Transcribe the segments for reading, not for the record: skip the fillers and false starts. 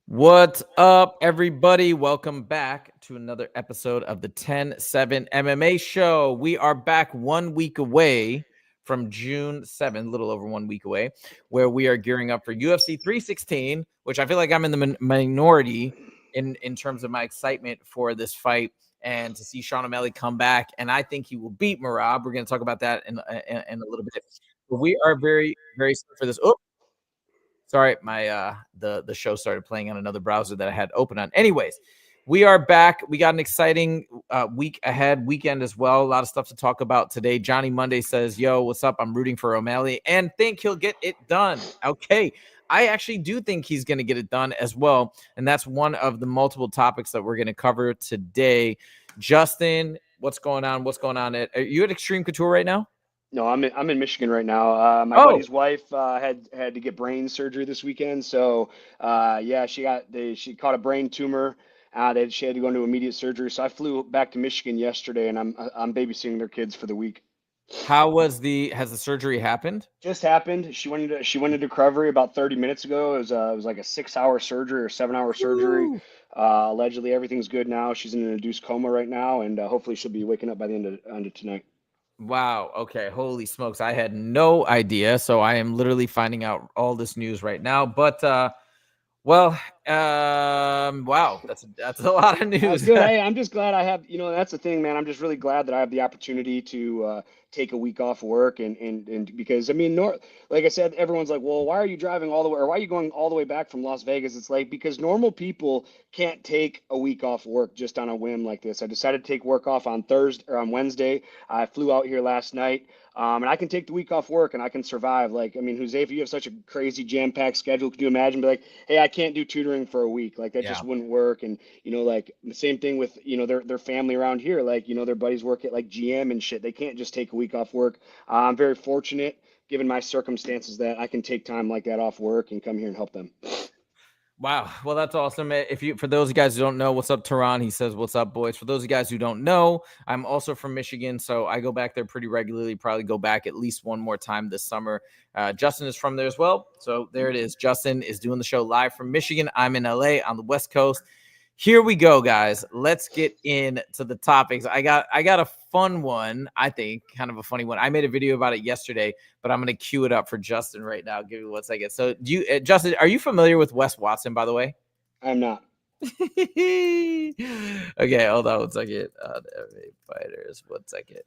What's up, everybody? Welcome back to another episode of the 10-7 MMA show. We are back 1 week away from June 7th, a little over 1 week away, where we are gearing up for UFC 316, which I feel like I'm in the minority in terms of my excitement for this fight and to see Sean O'Malley come back. And I think he will beat Merab. We're going to talk about that in a little bit. But we are very, very excited for this. Oh, sorry, my the show started playing on another browser that I had open on. Anyways, we are back. We got an exciting week ahead, weekend as well. A lot of stuff to talk about today. Johnny Monday says, "Yo, what's up? I'm rooting for O'Malley and think he'll get it done." Okay, I actually do think he's going to get it done as well, and that's one of the multiple topics that we're going to cover today. Justin, what's going on? What's going on? Are you at Extreme Couture right now? No, I'm in Michigan right now. My Oh, buddy's wife had to get brain surgery this weekend, so yeah, she caught a brain tumor. She had to go into immediate surgery, so I flew back to Michigan yesterday, and I'm babysitting their kids for the week. has the surgery happened? Just happened. She went into recovery about 30 minutes ago. It was like a 6-hour surgery or 7-hour surgery. Woo! Allegedly, everything's good now. She's in an induced coma right now, and hopefully she'll be waking up by the end of tonight. Wow. Okay. Holy smokes. I had no idea. So I am literally finding out all this news right now. But well, wow, that's a lot of That's news. good. Hey, I'm just glad I have, that's the thing, man. I'm just really glad that I have the opportunity to take a week off work and because I mean, like I said, everyone's like, well, why are you driving all the way or why are you going all the way back from Las Vegas? It's like because normal people can't take a week off work just on a whim like this. I decided to take work off on Thursday or on Wednesday. I flew out here last night. And I can take the week off work and I can survive. Like, I mean, Huzefa, you have such a crazy jam-packed schedule. Could you imagine be like, hey, I can't do tutoring for a week? Like that Yeah. just wouldn't work. And like the same thing with, their family around here, like, their buddies work at like GM and shit. They can't just take a week off work. I'm very fortunate, given my circumstances, that I can take time like that off work and come here and help them. Wow. Well, that's awesome. For those guys who don't know, what's up, Tehran? He says, "What's up, boys?" For those of you guys who don't know, I'm also from Michigan, so I go back there pretty regularly. Probably go back at least one more time this summer. Justin is from there as well, so there it is. Justin is doing the show live from Michigan. I'm in LA on the West Coast. Here we go, guys. Let's get into the topics. I got a fun one, I think, kind of a funny one. I made a video about it yesterday, but I'm going to cue it up for Justin right now. Give me 1 second. So, Justin, are you familiar with Wes Watson, by the way? I'm not. Okay, hold on 1 second. MMA Fighters, 1 second.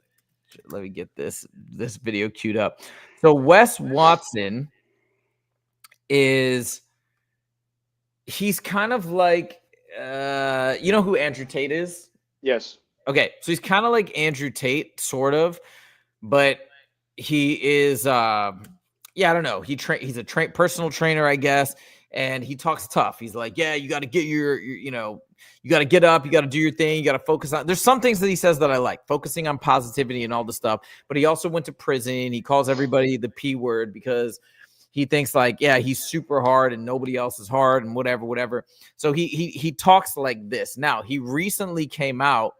Let me get this video queued up. So, Wes Watson he's kind of like, you know who Andrew Tate is? Yes. Okay, so he's kind of like Andrew Tate, sort of, but he is, I don't know. He's a personal trainer, I guess, and he talks tough. He's like, yeah, you got to get your, you got to get up, you got to do your thing, you got to focus on. There's some things that he says that I like, focusing on positivity and all the stuff. But he also went to prison. He calls everybody the P word because he thinks like, yeah, he's super hard and nobody else is hard and whatever. So he talks like this. Now, he recently came out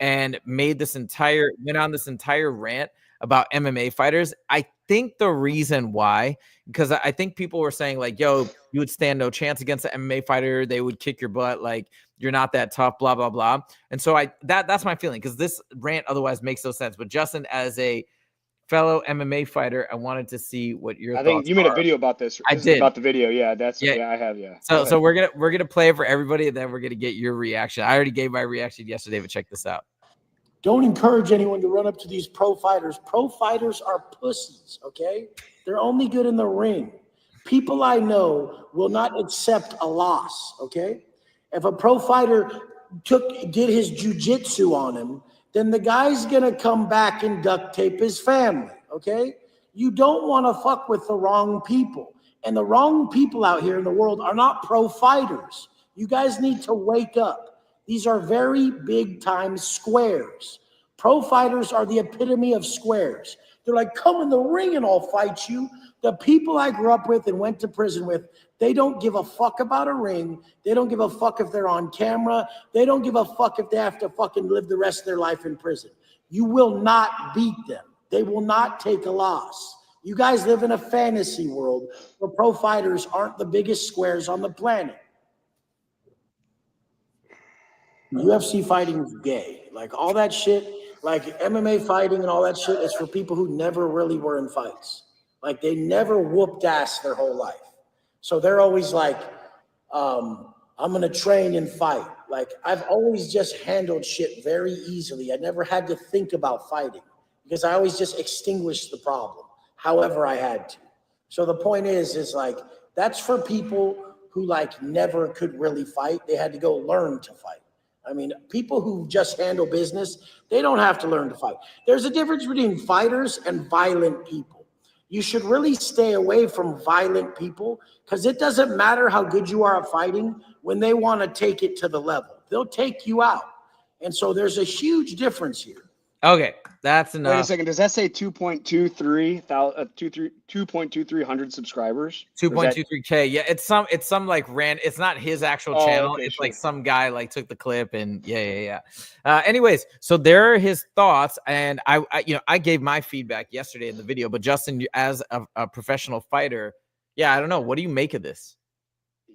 and went on this entire rant about MMA fighters. I think the reason why, because I think people were saying like, yo, you would stand no chance against an MMA fighter. They would kick your butt. Like, you're not that tough, blah, blah, blah. And so that's my feeling, because this rant otherwise makes no sense. But Justin, as a fellow MMA fighter, I wanted to see what your I think thoughts you made a are. video about this. I This is did. about the video. Yeah, Yeah. I have. Yeah. Go So ahead. we're gonna play it for everybody, and then we're gonna get your reaction. I already gave my reaction yesterday, but check this out. Don't encourage anyone to run up to these pro fighters. Pro fighters are pussies, okay? They're only good in the ring. People I know will not accept a loss, okay? If a pro fighter did his jujitsu on him, then the guy's gonna come back and duct tape his family, okay? You don't wanna fuck with the wrong people. And the wrong people out here in the world are not pro fighters. You guys need to wake up. These are very big time squares. Pro fighters are the epitome of squares. They're like, come in the ring and I'll fight you. The people I grew up with and went to prison with, they don't give a fuck about a ring. They don't give a fuck if they're on camera. They don't give a fuck if they have to fucking live the rest of their life in prison. You will not beat them. They will not take a loss. You guys live in a fantasy world where pro fighters aren't the biggest squares on the planet. UFC fighting is gay. Like all that shit, like MMA fighting and all that shit is for people who never really were in fights. Like they never whooped ass their whole life. So they're always like, I'm gonna train and fight. Like I've always just handled shit very easily. I never had to think about fighting because I always just extinguished the problem however I had to. So the point is like that's for people who like never could really fight. They had to go learn to fight. I mean, people who just handle business, they don't have to learn to fight. There's a difference between fighters and violent people. You should really stay away from violent people because it doesn't matter how good you are at fighting when they want to take it to the level. They'll take you out. And so there's a huge difference here. Okay, that's enough. Wait a second. Does that say 2.23 subscribers? 2.23K. Yeah, it's some like Rant. It's not his actual channel. Okay, it's sure. like some guy like took the clip and yeah. Anyways, so there are his thoughts, and I gave my feedback yesterday in the video. But Justin, as a professional fighter, yeah, I don't know. What do you make of this?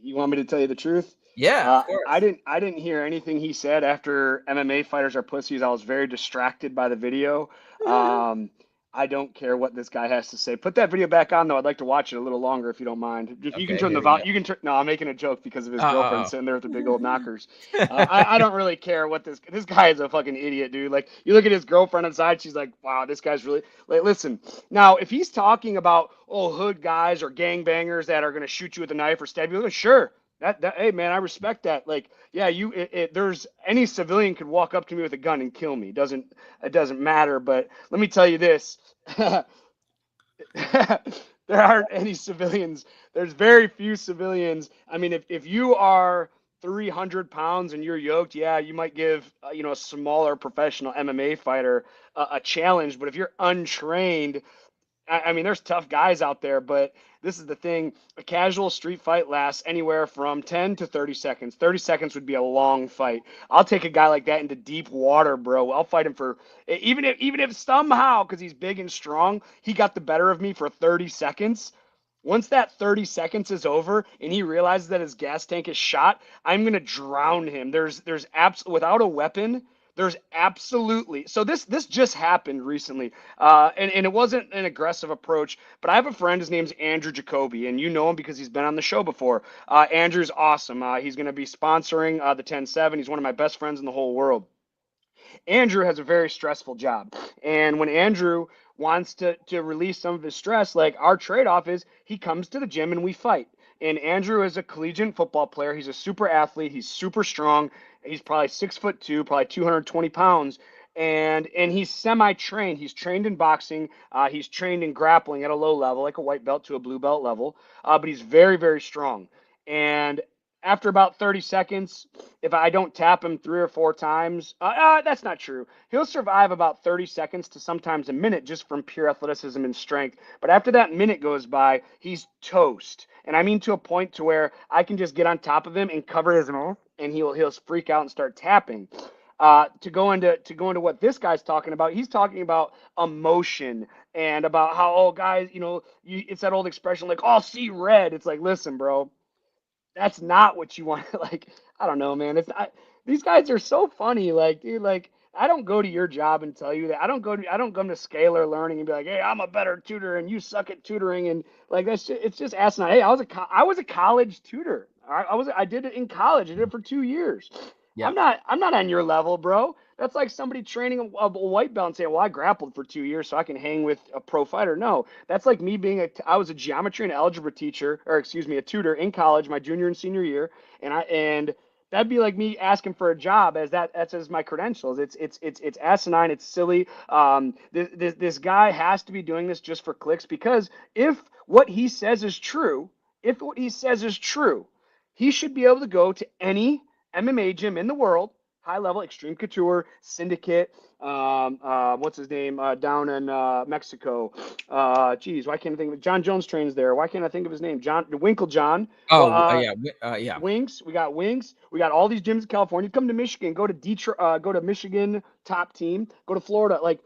You want me to tell you the truth? Yeah, of course. I didn't hear anything he said after MMA fighters are pussies. I was very distracted by the video. I don't care what this guy has to say. Put that video back on though. I'd like to watch it a little longer if you don't mind. If you can turn the volume. You can turn. No, I'm making a joke because of his girlfriend sitting there with the big old knockers. I don't really care what this guy is a fucking idiot, dude. Like you look at his girlfriend inside, she's like, wow, this guy's really like. Listen, now if he's talking about hood guys or gangbangers that are gonna shoot you with a knife or stab you, sure. Hey man, I respect that. Like, yeah, there's any civilian could walk up to me with a gun and kill me. It doesn't matter. But let me tell you this: there aren't any civilians. There's very few civilians. I mean, if you are 300 pounds and you're yoked, yeah, you might give a smaller professional MMA fighter a challenge. But if you're untrained, I mean, there's tough guys out there, but this is the thing. A casual street fight lasts anywhere from 10 to 30 seconds. 30 seconds would be a long fight. I'll take a guy like that into deep water, bro. I'll fight him for even if somehow, because he's big and strong, he got the better of me for 30 seconds. Once that 30 seconds is over and he realizes that his gas tank is shot, I'm going to drown him. There's without a weapon, there's absolutely. So this just happened recently, and it wasn't an aggressive approach. But I have a friend. His name's Andrew Jacoby, and you know him because he's been on the show before. Andrew's awesome. He's going to be sponsoring the 10-7. He's one of my best friends in the whole world. Andrew has a very stressful job, and when Andrew wants to release some of his stress, like our trade-off is he comes to the gym and we fight. And Andrew is a collegiate football player. He's a super athlete. He's super strong. He's probably 6'2", probably 220 pounds. And he's semi-trained. He's trained in boxing. He's trained in grappling at a low level, like a white belt to a blue belt level. But he's very, very strong. And after about 30 seconds, if I don't tap him 3 or 4 times, that's not true. He'll survive about 30 seconds to sometimes a minute just from pure athleticism and strength. But after that minute goes by, he's toast. And I mean to a point to where I can just get on top of him and cover his mouth, and he'll freak out and start tapping. To go into what this guy's talking about, he's talking about emotion and about how, guys, it's that old expression like, oh, see red. It's like, listen, bro, that's not what you want. Like, I don't know, man. These guys are so funny. Like, dude, like, I don't go to your job and tell you that. I don't come to Scalar Learning and be like, hey, I'm a better tutor and you suck at tutoring. And like, it's just asinine. Hey, I was a college tutor. I did it in college. I did it for 2 years. Yeah. I'm not on your level, bro. That's like somebody training a white belt and saying, well, I grappled for 2 years so I can hang with a pro fighter. No, that's like me being I was a geometry and algebra teacher, or excuse me, a tutor in college, my junior and senior year. And that'd be like me asking for a job that's as my credentials. It's asinine. It's silly. This guy has to be doing this just for clicks, because if what he says is true, he should be able to go to any MMA gym in the world, high level, Extreme Couture, Syndicate, what's his name, down in Mexico. Why can't I think of it? John Jones trains there. Why can't I think of his name? Winklejohn. Yeah. Wings. We got Wings. We got all these gyms in California. Come to Michigan. Go to Detroit. Go to Michigan, top team. Go to Florida. Like,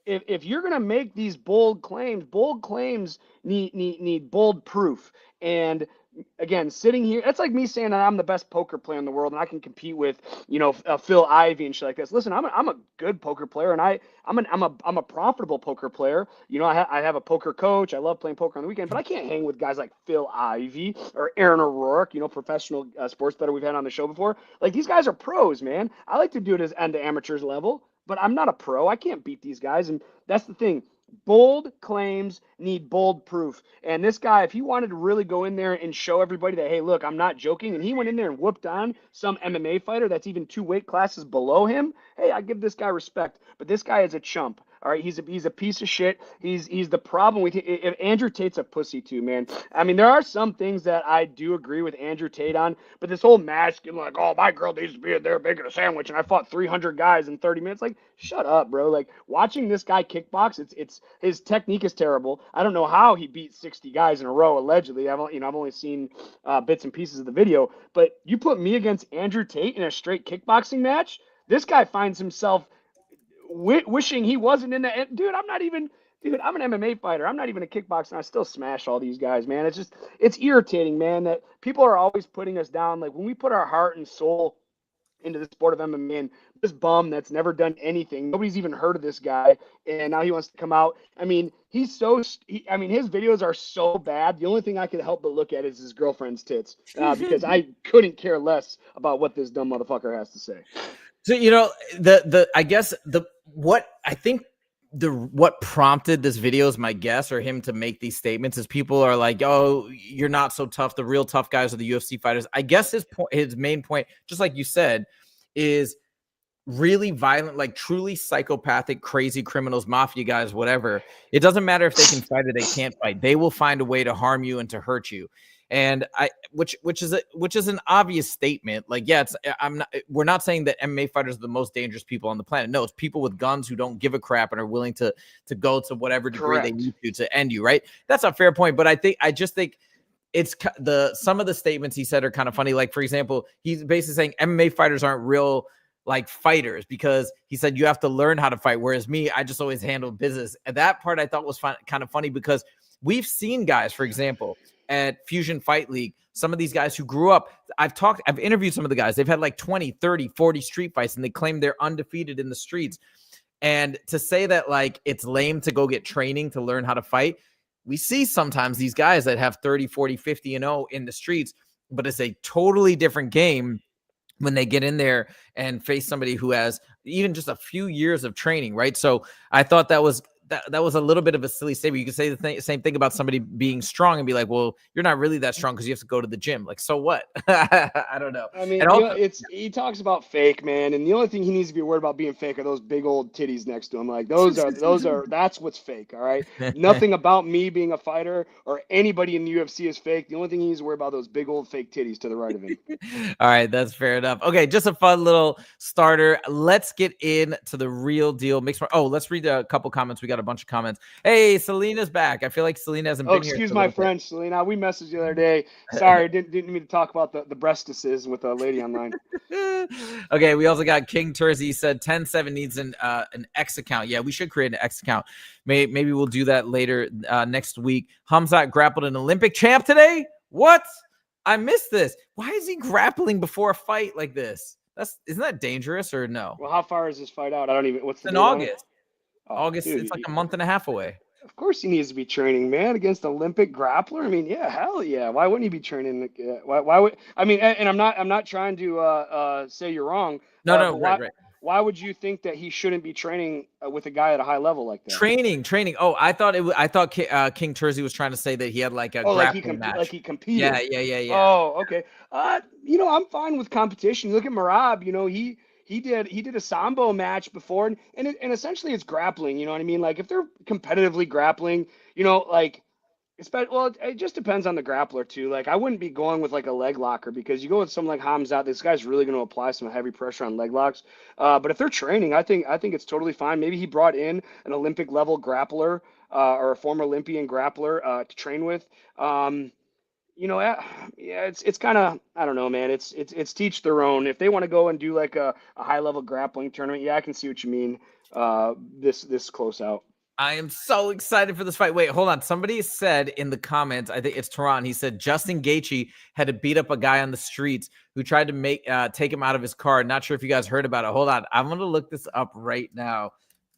if you're gonna make these bold claims need bold proof. And again, sitting here, it's like me saying that I'm the best poker player in the world and I can compete with, Phil Ivey and shit like this. Listen, I'm a good poker player, and I'm a profitable poker player. I have a poker coach. I love playing poker on the weekend, but I can't hang with guys like Phil Ivey or Aaron O'Rourke, professional sports bettor we've had on the show before. Like, these guys are pros, man. I like to do it as end to amateurs level, but I'm not a pro. I can't beat these guys, and that's the thing. Bold claims need bold proof. And this guy, if he wanted to really go in there and show everybody that, hey, look, I'm not joking, and he went in there and whooped on some MMA fighter that's even 2 weight classes below him, hey, I give this guy respect. But this guy is a chump. All right, he's a piece of shit. He's the problem with if Andrew Tate's a pussy too, man. I mean, there are some things that I do agree with Andrew Tate on, but this whole masking, like, oh, my girl needs to be in there making a sandwich, and I fought 300 guys in 30 minutes. Like, shut up, bro. Like, watching this guy kickbox, it's his technique is terrible. I don't know how he beat 60 guys in a row allegedly. I've only seen bits and pieces of the video, but you put me against Andrew Tate in a straight kickboxing match, this guy finds himself wishing he wasn't in that. Dude, I'm an MMA fighter. I'm not even a kickboxer, and I still smash all these guys, man. It's irritating, man, that people are always putting us down. Like, when we put our heart and soul into the sport of MMA, and this bum that's never done anything, nobody's even heard of this guy, and now he wants to come out. I mean, his videos are so bad. The only thing I could help but look at is his girlfriend's tits, because I couldn't care less about what this dumb motherfucker has to say. So, what prompted this video is my guess, or him to make these statements, is people are like, oh, you're not so tough. The real tough guys are the UFC fighters. I guess his main point, just like you said, is really violent, like truly psychopathic, crazy criminals, mafia guys, whatever. It doesn't matter if they can fight or they can't fight. They will find a way to harm you and to hurt you. And which is an obvious statement. Like, yeah, we're not saying that MMA fighters are the most dangerous people on the planet. No, it's people with guns who don't give a crap and are willing to go to whatever degree Correct. they need to end you, right? That's a fair point. But I just think it's some of the statements he said are kind of funny. Like, for example, he's basically saying MMA fighters aren't real like fighters, because he said you have to learn how to fight. Whereas me, I just always handled business. And that part I thought was kind of funny, because we've seen guys, for example, at Fusion Fight League, some of these guys who grew up, I've interviewed some of the guys. They've had like 20, 30, 40 street fights, and they claim they're undefeated in the streets. And to say that like it's lame to go get training to learn how to fight, we see sometimes these guys that have 30, 40, 50-0 in the streets, but it's a totally different game when they get in there and face somebody who has even just a few years of training, right? So I thought that was a little bit of a silly statement. You could say the same thing about somebody being strong and be like, well, you're not really that strong because you have to go to the gym. Like, so what? I don't know. I mean, he talks about fake, man, and the only thing he needs to be worried about being fake are those big old titties next to him. Like, that's what's fake. All right, nothing about me being a fighter or anybody in the UFC is fake. The only thing he needs to worry about are those big old fake titties to the right of him. All right, that's fair enough. Okay, just a fun little starter. Let's get into the real deal. Let's read a couple comments. We got a bunch of comments. Hey, Selena's back. I feel like Selena hasn't been here. Excuse my French, Selena. We messaged the other day. Sorry, didn't mean to talk about the breastises with a lady online. Okay, we also got King Turzy. He said 10-7 needs an X account. Yeah, we should create an X account. Maybe we'll do that later next week. Hamzat grappled an Olympic champ today. What? I missed this. Why is he grappling before a fight like this? Isn't that dangerous or no? Well, how far is this fight out? I don't even. What's the in date August? August. Dude, it's like a month and a half away. Of course he needs to be training, man, against Olympic grappler. I mean, yeah, hell yeah. Why wouldn't he be training? Why would? I mean, and I'm not trying to say you're wrong. No, right. Why would you think that he shouldn't be training with a guy at a high level like that? Training. Oh, I thought King Turzy was trying to say that he had like a grappling match. Like he competed. Yeah. Oh, okay. I'm fine with competition. You look at Merab. He did a sambo match before, and essentially it's grappling. You know what I mean? Like, if they're competitively grappling, it just depends on the grappler too. Like, I wouldn't be going with like a leg locker, because you go with someone like Hamzat, this guy's really going to apply some heavy pressure on leg locks. But if they're training, I think it's totally fine. Maybe he brought in an Olympic level grappler or a former Olympian grappler to train with. It's kind of, I don't know, man. It's teach their own. If they want to go and do like a high level grappling tournament, yeah, I can see what you mean. This close out. I am so excited for this fight. Wait, hold on. Somebody said in the comments, I think it's Tehran. He said Justin Gaethje had to beat up a guy on the streets who tried to take him out of his car. Not sure if you guys heard about it. Hold on. I'm going to look this up right now.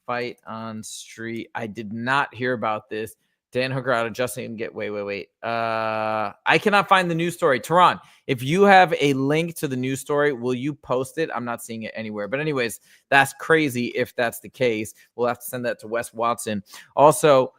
Fight on street. I did not hear about this. Dan Hooker out of Justin. Wait. I cannot find the news story. Tehran, if you have a link to the news story, will you post it? I'm not seeing it anywhere. But anyways, that's crazy if that's the case. We'll have to send that to Wes Watson. Also,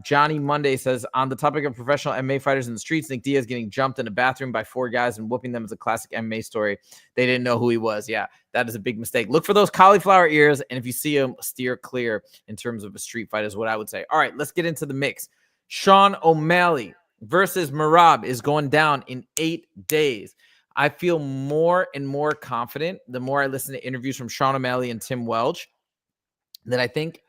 Johnny Monday says, on the topic of professional MMA fighters in the streets, Nick Diaz getting jumped in a bathroom by 4 guys and whooping them is a classic MMA story. They didn't know who he was. Yeah, that is a big mistake. Look for those cauliflower ears, and if you see them, steer clear in terms of a street fight is what I would say. All right, let's get into the mix. Sean O'Malley versus Merab is going down in 8 days. I feel more and more confident the more I listen to interviews from Sean O'Malley and Tim Welch that I think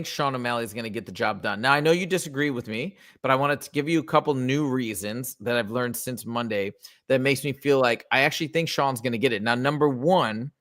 Sean O'Malley is going to get the job done. Now, I know you disagree with me, but I wanted to give you a couple new reasons that I've learned since Monday that makes me feel like I actually think Sean's going to get it. Now, number one,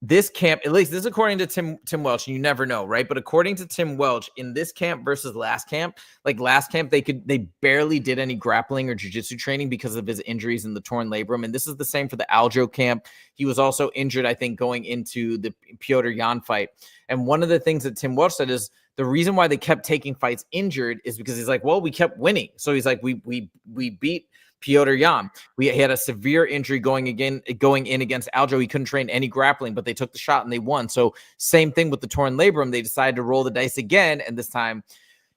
this camp, at least this is according to Tim Welch, and you never know, right? But according to Tim Welch, in this camp versus last camp, like last camp, they barely did any grappling or jiu-jitsu training because of his injuries in the torn labrum. And this is the same for the Aljo camp. He was also injured, I think, going into the Petr Yan fight. And one of the things that Tim Welch said is the reason why they kept taking fights injured is because he's like, well, we kept winning. So he's like, we beat Petr Yan. He had a severe injury going in against Aljo. He couldn't train any grappling, but they took the shot and they won. So same thing with the torn labrum. They decided to roll the dice again, and this time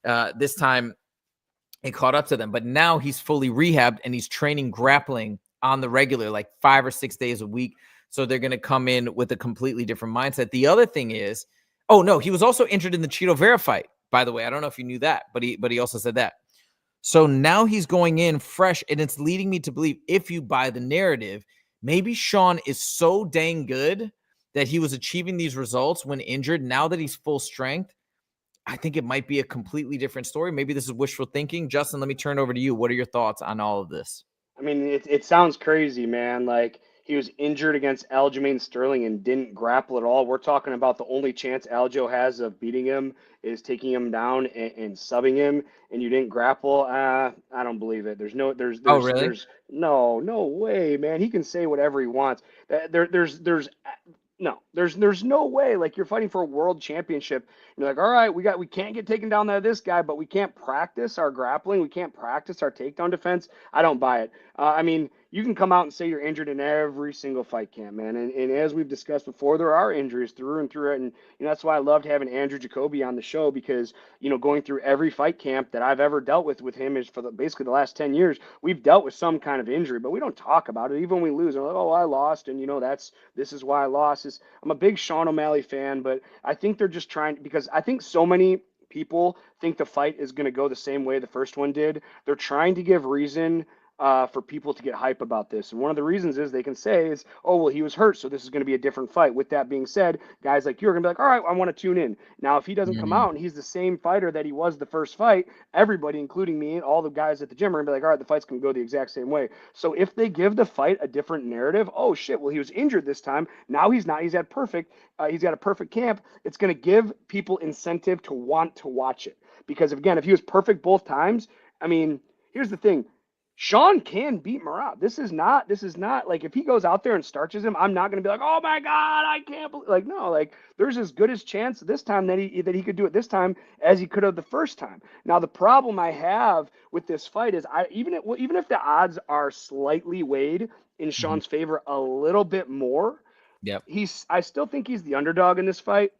it caught up to them. But now he's fully rehabbed and he's training grappling on the regular, like 5 or 6 days a week. So they're going to come in with a completely different mindset. The other thing is, oh no, he was also injured in the Cheeto Vera fight, by the way. I don't know if you knew that, but he also said that. So now he's going in fresh, and it's leading me to believe, if you buy the narrative, maybe Sean is so dang good that he was achieving these results when injured. Now that he's full strength, I think it might be a completely different story. Maybe this is wishful thinking. Justin, let me turn over to you. What are your thoughts on all of this? I mean, it sounds crazy, man. Like, he was injured against Aljamain Sterling and didn't grapple at all. We're talking about the only chance Aljo has of beating him is taking him down and subbing him, and you didn't grapple. I don't believe it. There's no way, man. He can say whatever he wants. There's no way. Like, you're fighting for a world championship. You're like, all right, we can't get taken down by this guy, but we can't practice our grappling. We can't practice our takedown defense. I don't buy it. I mean, you can come out and say you're injured in every single fight camp, man. And as we've discussed before, there are injuries through and through it. And that's why I loved having Andrew Jacoby on the show, because, going through every fight camp that I've ever dealt with him is for basically the last 10 years, we've dealt with some kind of injury, but we don't talk about it. Even when we lose, we're like, oh, I lost. And, this is why I lost. I'm a big Sean O'Malley fan, but I think they're just trying, because I think so many people think the fight is going to go the same way the first one did. They're trying to give reason for people to get hype about this. And one of the reasons is they can say is, oh, well, he was hurt, so this is going to be a different fight. With that being said, guys like you are going to be like, all right, I want to tune in. Now, if he doesn't come out and he's the same fighter that he was the first fight, everybody, including me and all the guys at the gym, are going to be like, all right, the fight's going to go the exact same way. So if they give the fight a different narrative, oh, shit, well, he was injured this time. Now he's not. He's got a perfect camp. It's going to give people incentive to want to watch it. Because, again, if he was perfect both times, I mean, here's the thing. Sean can beat Merab. This is not like, if he goes out there and starches him, I'm not going to be like, oh my God, I can't believe, like, no, like, there's as good as chance this time that he could do it this time as he could have the first time. Now, the problem I have with this fight is even if the odds are slightly weighed in Sean's favor a little bit more, I still think he's the underdog in this fight.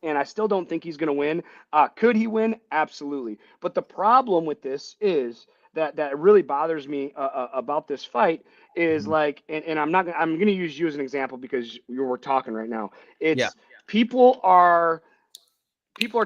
And I still don't think he's going to win. Could he win? Absolutely. But the problem with this is that really bothers me about this fight is like, and I'm going to use you as an example because we're talking right now. People are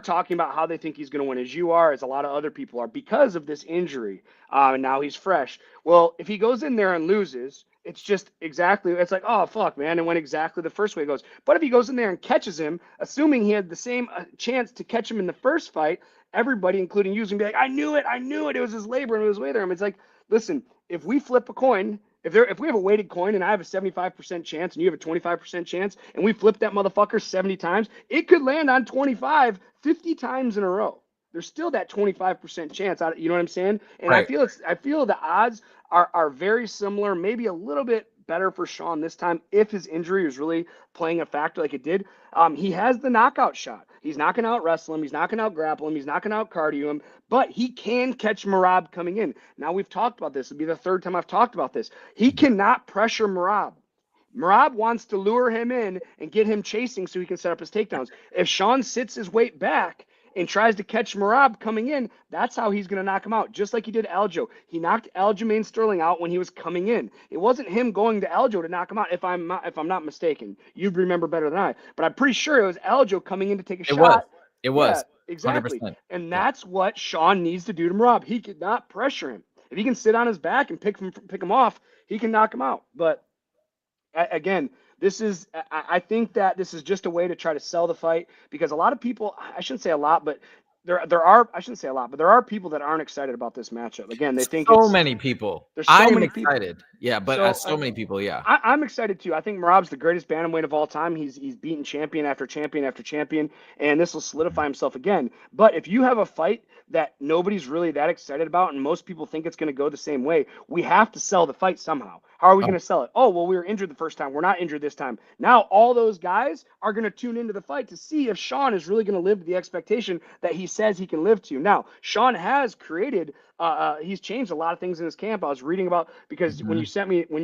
talking about how they think he's going to win, as you are, as a lot of other people are, because of this injury. And now he's fresh. Well, if he goes in there and loses, it's like, oh, fuck, man, it went exactly the first way it goes. But if he goes in there and catches him, assuming he had the same chance to catch him in the first fight, everybody, including you, is going to be like, I knew it, it was his labor and it was way there. It's like, listen, if we flip a coin If we have a weighted coin and I have a 75% chance and you have a 25% chance and we flip that motherfucker 70 times, it could land on 25 50 times in a row. There's still that 25% chance. You know what I'm saying? And Right. I feel the odds are very similar, maybe a little bit better for Sean this time if his injury was really playing a factor like it did. He has the knockout shot. He's not going to out wrestle him. He's not going to out grapple him. He's not going to out cardio him, but he can catch Merab coming in. Now we've talked about this. It'll be the third time I've talked about this. He cannot pressure Merab. Merab wants to lure him in and get him chasing so he can set up his takedowns. If Sean sits his weight back and tries to catch Merab coming in, that's how he's going to knock him out, just like he did Aljo. He knocked Aljamain Sterling out when he was coming in. It wasn't him going to Aljo to knock him out, if I'm not mistaken. You'd remember better than I, but I'm pretty sure it was Aljo coming in to take a shot. It was. Yeah, exactly. 100%. And that's what Sean needs to do to Merab. He could not pressure him. If he can sit on his back and pick him off, he can knock him out. But again, I think that this is just a way to try to sell the fight, because a lot of people, I shouldn't say a lot, but there are people that aren't excited about this matchup. Again, they think so many people. There's so I'm many excited. people. Yeah, but so many people. Yeah, I'm excited too. I think Merab's the greatest bantamweight of all time. He's beaten champion after champion after champion, and this will solidify himself again. But if you have a fight that nobody's really that excited about, and most people think it's going to go the same way, we have to sell the fight somehow. How are we going to sell it? Oh, well, we were injured the first time. We're not injured this time. Now all those guys are going to tune into the fight to see if Sean is really going to live to the expectation that he says he can live to. Now, Sean has created, he's changed a lot of things in his camp. I was reading about, because when you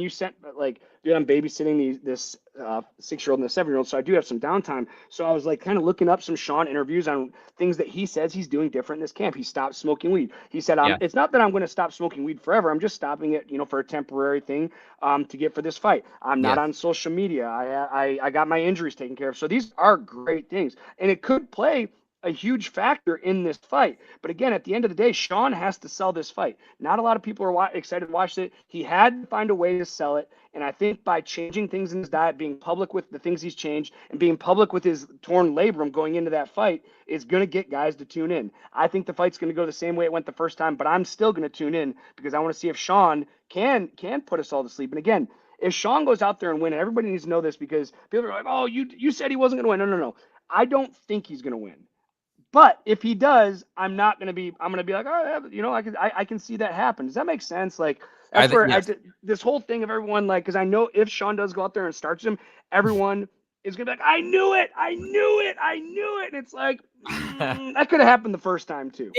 sent, like, dude, I'm babysitting this 6-year-old and a 7-year-old, so I do have some downtime. So I was like kind of looking up some Sean interviews on things that he says he's doing different in this camp. He stopped smoking weed. He said, it's not that I'm going to stop smoking weed forever. I'm just stopping it, for a temporary thing to get for this fight. I'm not on social media. I got my injuries taken care of. So these are great things, and it could play a huge factor in this fight. But again, at the end of the day, Sean has to sell this fight. Not a lot of people are excited to watch it. He had to find a way to sell it. And I think by changing things in his diet, being public with the things he's changed, and being public with his torn labrum going into that fight, is going to get guys to tune in. I think the fight's going to go the same way it went the first time, but I'm still going to tune in because I want to see if Sean can put us all to sleep. And again, if Sean goes out there and win, and everybody needs to know this, because people are like, oh, you said he wasn't going to win. No. I don't think he's going to win. But if he does, I'm going to be like, oh, I can see that happen. Does that make sense? Like, that's where this whole thing of everyone, like, because I know if Sean does go out there and starts him, everyone is going to be like, I knew it. And it's like, that could have happened the first time too.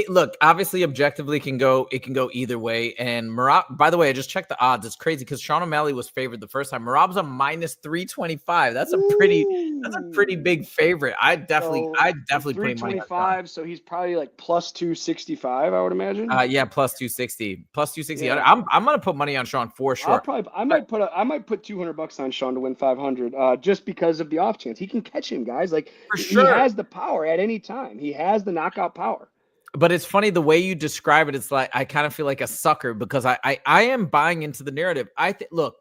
Look, obviously objectively it can go either way. And Merab, by the way, I just checked the odds. It's crazy because Sean O'Malley was favored the first time. Merab's a -325. That's a pretty big favorite. I definitely put him -325. So he's probably like +265, I would imagine. Yeah, +260. Yeah. I'm gonna put money on Sean for sure. I might put $200 on Sean to win 500, just because of the off chance he can catch him, guys. Like, for sure. He has the power at any time. He has the knockout power. But it's funny the way you describe it. It's like I kind of feel like a sucker because I am buying into the narrative. Look,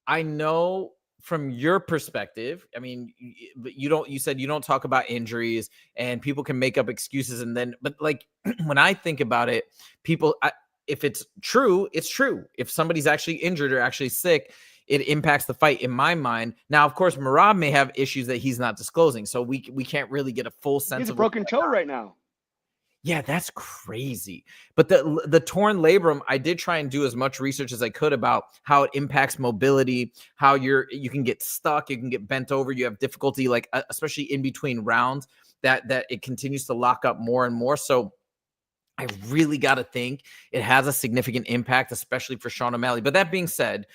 I know from your perspective. I mean, you said you don't talk about injuries and people can make up excuses, but like when I think about it, if it's true, it's true. If somebody's actually injured or actually sick, it impacts the fight in my mind. Now, of course, Merab may have issues that he's not disclosing, so we can't really get a full sense. He's a broken toe right now. Yeah, that's crazy. But the torn labrum, I did try and do as much research as I could about how it impacts mobility, how you can get stuck, you can get bent over, you have difficulty, like especially in between rounds, that it continues to lock up more and more. So I really got to think it has a significant impact, especially for Sean O'Malley. But that being said,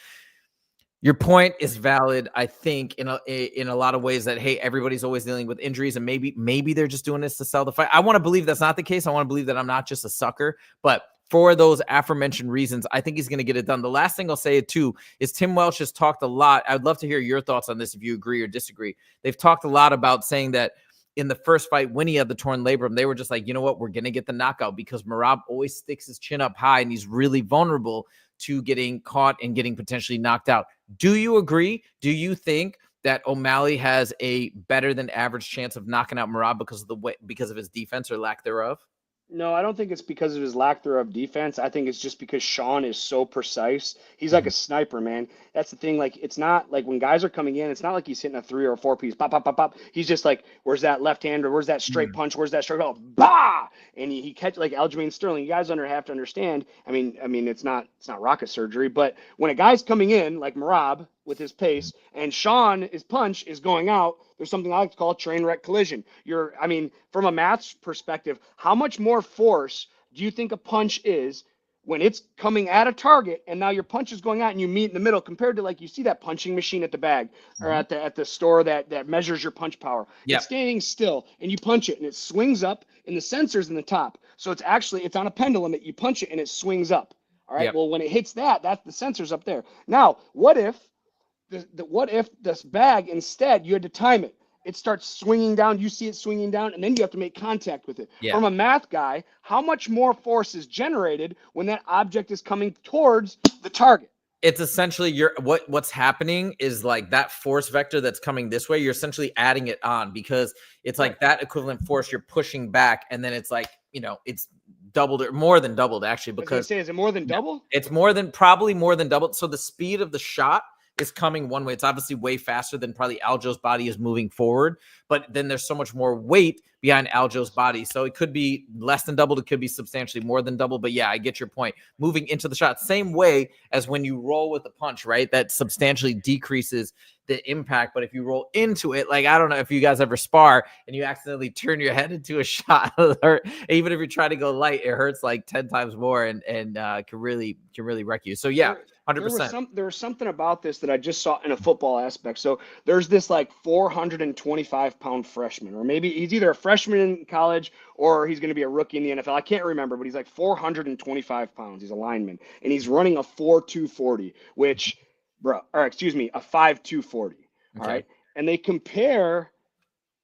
your point is valid, I think, in a lot of ways that, hey, everybody's always dealing with injuries, and maybe they're just doing this to sell the fight. I want to believe that's not the case. I want to believe that I'm not just a sucker. But for those aforementioned reasons, I think he's going to get it done. The last thing I'll say, too, is Tim Welch has talked a lot. I'd love to hear your thoughts on this if you agree or disagree. They've talked a lot about saying that in the first fight, when he had the torn labrum, they were just like, you know what, we're going to get the knockout because Merab always sticks his chin up high and he's really vulnerable to getting caught and getting potentially knocked out. Do you agree? Do you think that O'Malley has a better than average chance of knocking out Merab because of his defense or lack thereof? No, I don't think it's because of his lack thereof defense. I think it's just because Sean is so precise. He's like a sniper, man. That's the thing. Like, it's not like when guys are coming in, it's not like he's hitting a 3 or a 4 piece, pop, pop, pop, pop. He's just like, where's that left hand or where's that straight punch? Where's that straight? Oh, bah! And he catch like Aljamain Sterling. You guys have to understand. I mean, it's not rocket surgery, but when a guy's coming in like Merab with his pace and his punch is going out, there's something I like to call a train wreck collision. From a maths perspective, how much more force do you think a punch is when it's coming at a target and now your punch is going out and you meet in the middle compared to like you see that punching machine at the bag or at the store that measures your punch power. Yep. It's standing still and you punch it and it swings up and the sensor's in the top. So it's on a pendulum that you punch it and it swings up. All right. Yep. Well, when it hits that's the sensor's up there. Now, what if this bag instead you had to time it? It starts swinging down. You see it swinging down, and then you have to make contact with it. Yeah. From a math guy, how much more force is generated when that object is coming towards the target? It's essentially what's happening is like that force vector that's coming this way. You're essentially adding it on because it's like that equivalent force you're pushing back, and then it's like it's doubled or more than doubled actually. Because is it more than double? It's probably more than doubled. So the speed of the shot is coming one way. It's obviously way faster than probably Aljo's body is moving forward, but then there's so much more weight behind Aljo's body. So it could be less than doubled. It could be substantially more than double, but yeah, I get your point. Moving into the shot, same way as when you roll with a punch, right? That substantially decreases the impact. But if you roll into it, like, I don't know if you guys ever spar and you accidentally turn your head into a shot, or even if you try to go light, it hurts like 10 times more and can really wreck you. So yeah, 100%. There was something about this that I just saw in a football aspect. So there's this like 425-pound freshman, or maybe he's either a freshman in college or he's going to be a rookie in the NFL. I can't remember, but he's like 425 pounds. He's a lineman, and he's running a 4.240, which, a 5.240. Okay. All right, and they compare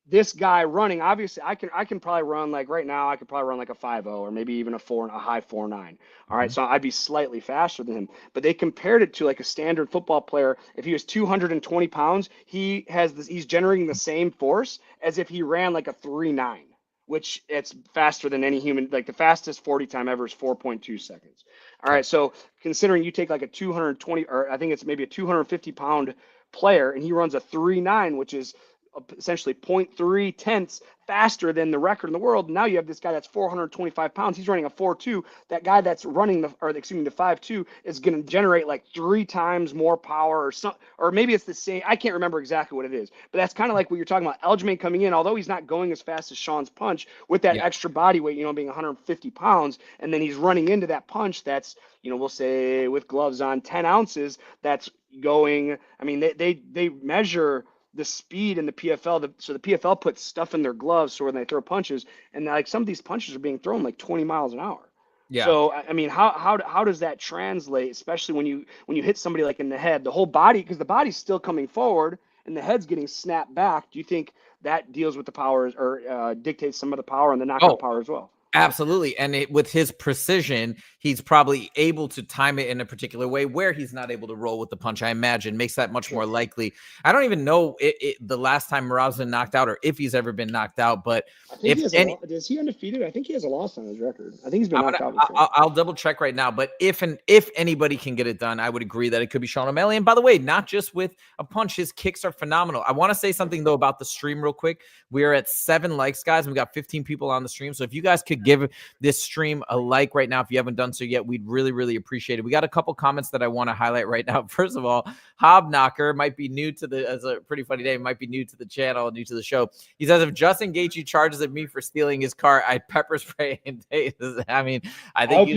this guy running. Obviously, I can probably run like right now. I could probably run like a 5.0 or maybe even a high 4.9. All right, so I'd be slightly faster than him. But they compared it to like a standard football player. If he was 220 pounds, he's generating the same force as if he ran like a 3.9, which it's faster than any human. Like the fastest 40 time ever is 4.2 seconds. All right, so considering you take like a 220, or I think it's maybe a 250 pound player, and he runs a 3.9, which is essentially 0.3 tenths faster than the record in the world. Now you have this guy that's 425 pounds. He's running a 4.2. That guy that's running the 5.2 is going to generate like 3 times more power, or maybe it's the same. I can't remember exactly what it is, but that's kind of like what you're talking about. Aljamain coming in, although he's not going as fast as Sean's punch with that extra body weight, being 150 pounds, and then he's running into that punch that's, we'll say with gloves on 10 ounces. That's going. I mean, they measure the speed in the PFL. So the PFL puts stuff in their gloves so when they throw punches, and like some of these punches are being thrown like 20 miles an hour. Yeah. So I mean, how does that translate, especially when you hit somebody like in the head, the whole body, because the body's still coming forward and the head's getting snapped back? Do you think that deals with the powers or dictates some of the power and the knockout power as well? Absolutely. And with his precision, he's probably able to time it in a particular way where he's not able to roll with the punch, I imagine, makes that much more likely. I don't even know the last time Merab's been knocked out or if he's ever been knocked out, but is he undefeated? I think he has a loss on his record. I think he's been knocked out before. I'll double check right now, but if anybody can get it done, I would agree that it could be Sean O'Malley. And by the way, not just with a punch, his kicks are phenomenal. I want to say something though about the stream real quick. We're at 7 likes, guys, and we got 15 people on the stream. So if you guys could give this stream a like right now, if you haven't done so yet, we'd really, really appreciate it. We got a couple comments that I want to highlight right now. First of all, Hobknocker might be new to as a pretty funny name, might be new to the channel, new to the show. He says, if Justin Gaethje charges at me for stealing his car, I'd pepper spray and tase. I mean, I think I hope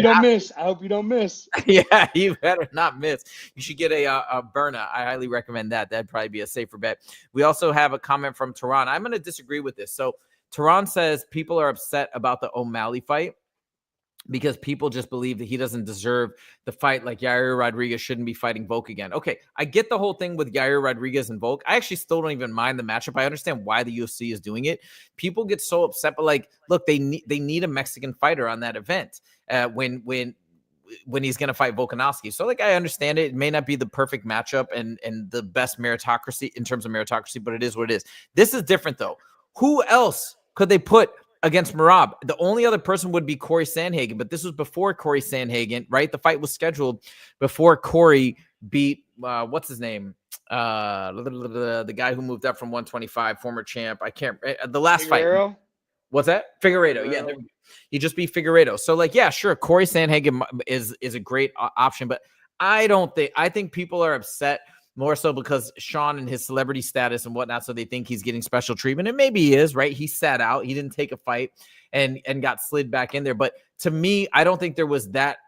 you don't miss. Yeah, you better not miss. You should get a Berna. I highly recommend that. That'd probably be a safer bet. We also have a comment from Tehran. I'm going to disagree with this. So Tehran says people are upset about the O'Malley fight because people just believe that he doesn't deserve the fight, like Yair Rodriguez shouldn't be fighting Volk again. Okay, I get the whole thing with Yair Rodriguez and Volk. I actually still don't even mind the matchup. I understand why the UFC is doing it. People get so upset, but like, look, they need a Mexican fighter on that event when he's going to fight Volkanovski. So like, I understand it. It may not be the perfect matchup and the best meritocracy in terms of meritocracy, but it is what it is. This is different though. Who else could they put against Merab. The only other person would be Corey Sandhagen, but this was before Corey Sandhagen, right? The fight was scheduled before Corey beat what's his name? The guy who moved up from 125, former champ. I can't. The last Figueroa? fight. What's that? Figueredo. Yeah, there we go. He just beat Figueredo. So, like, yeah, sure. Corey Sandhagen is a great option, but I think people are upset more so because Sean and his celebrity status and whatnot, so they think he's getting special treatment. And maybe he is, right? He sat out. He didn't take a fight and got slid back in there. But to me, I don't think there was that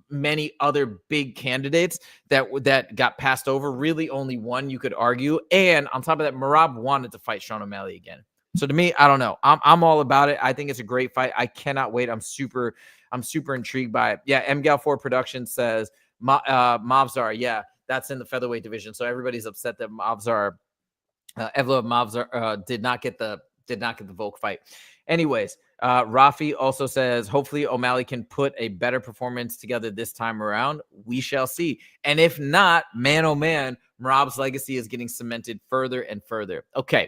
many other big candidates that got passed over. Really only one, you could argue. And on top of that, Merab wanted to fight Sean O'Malley again. So to me, I don't know. I'm all about it. I think it's a great fight. I cannot wait. I'm super intrigued by it. Yeah, MGAL4 Production says Mavzar. Yeah, that's in the featherweight division. So everybody's upset that Mavzar, Evloev Mavzar, did not get the Volk fight. Anyways, Rafi also says, hopefully O'Malley can put a better performance together this time around. We shall see. And if not, man, oh man, Merab's legacy is getting cemented further and further. Okay.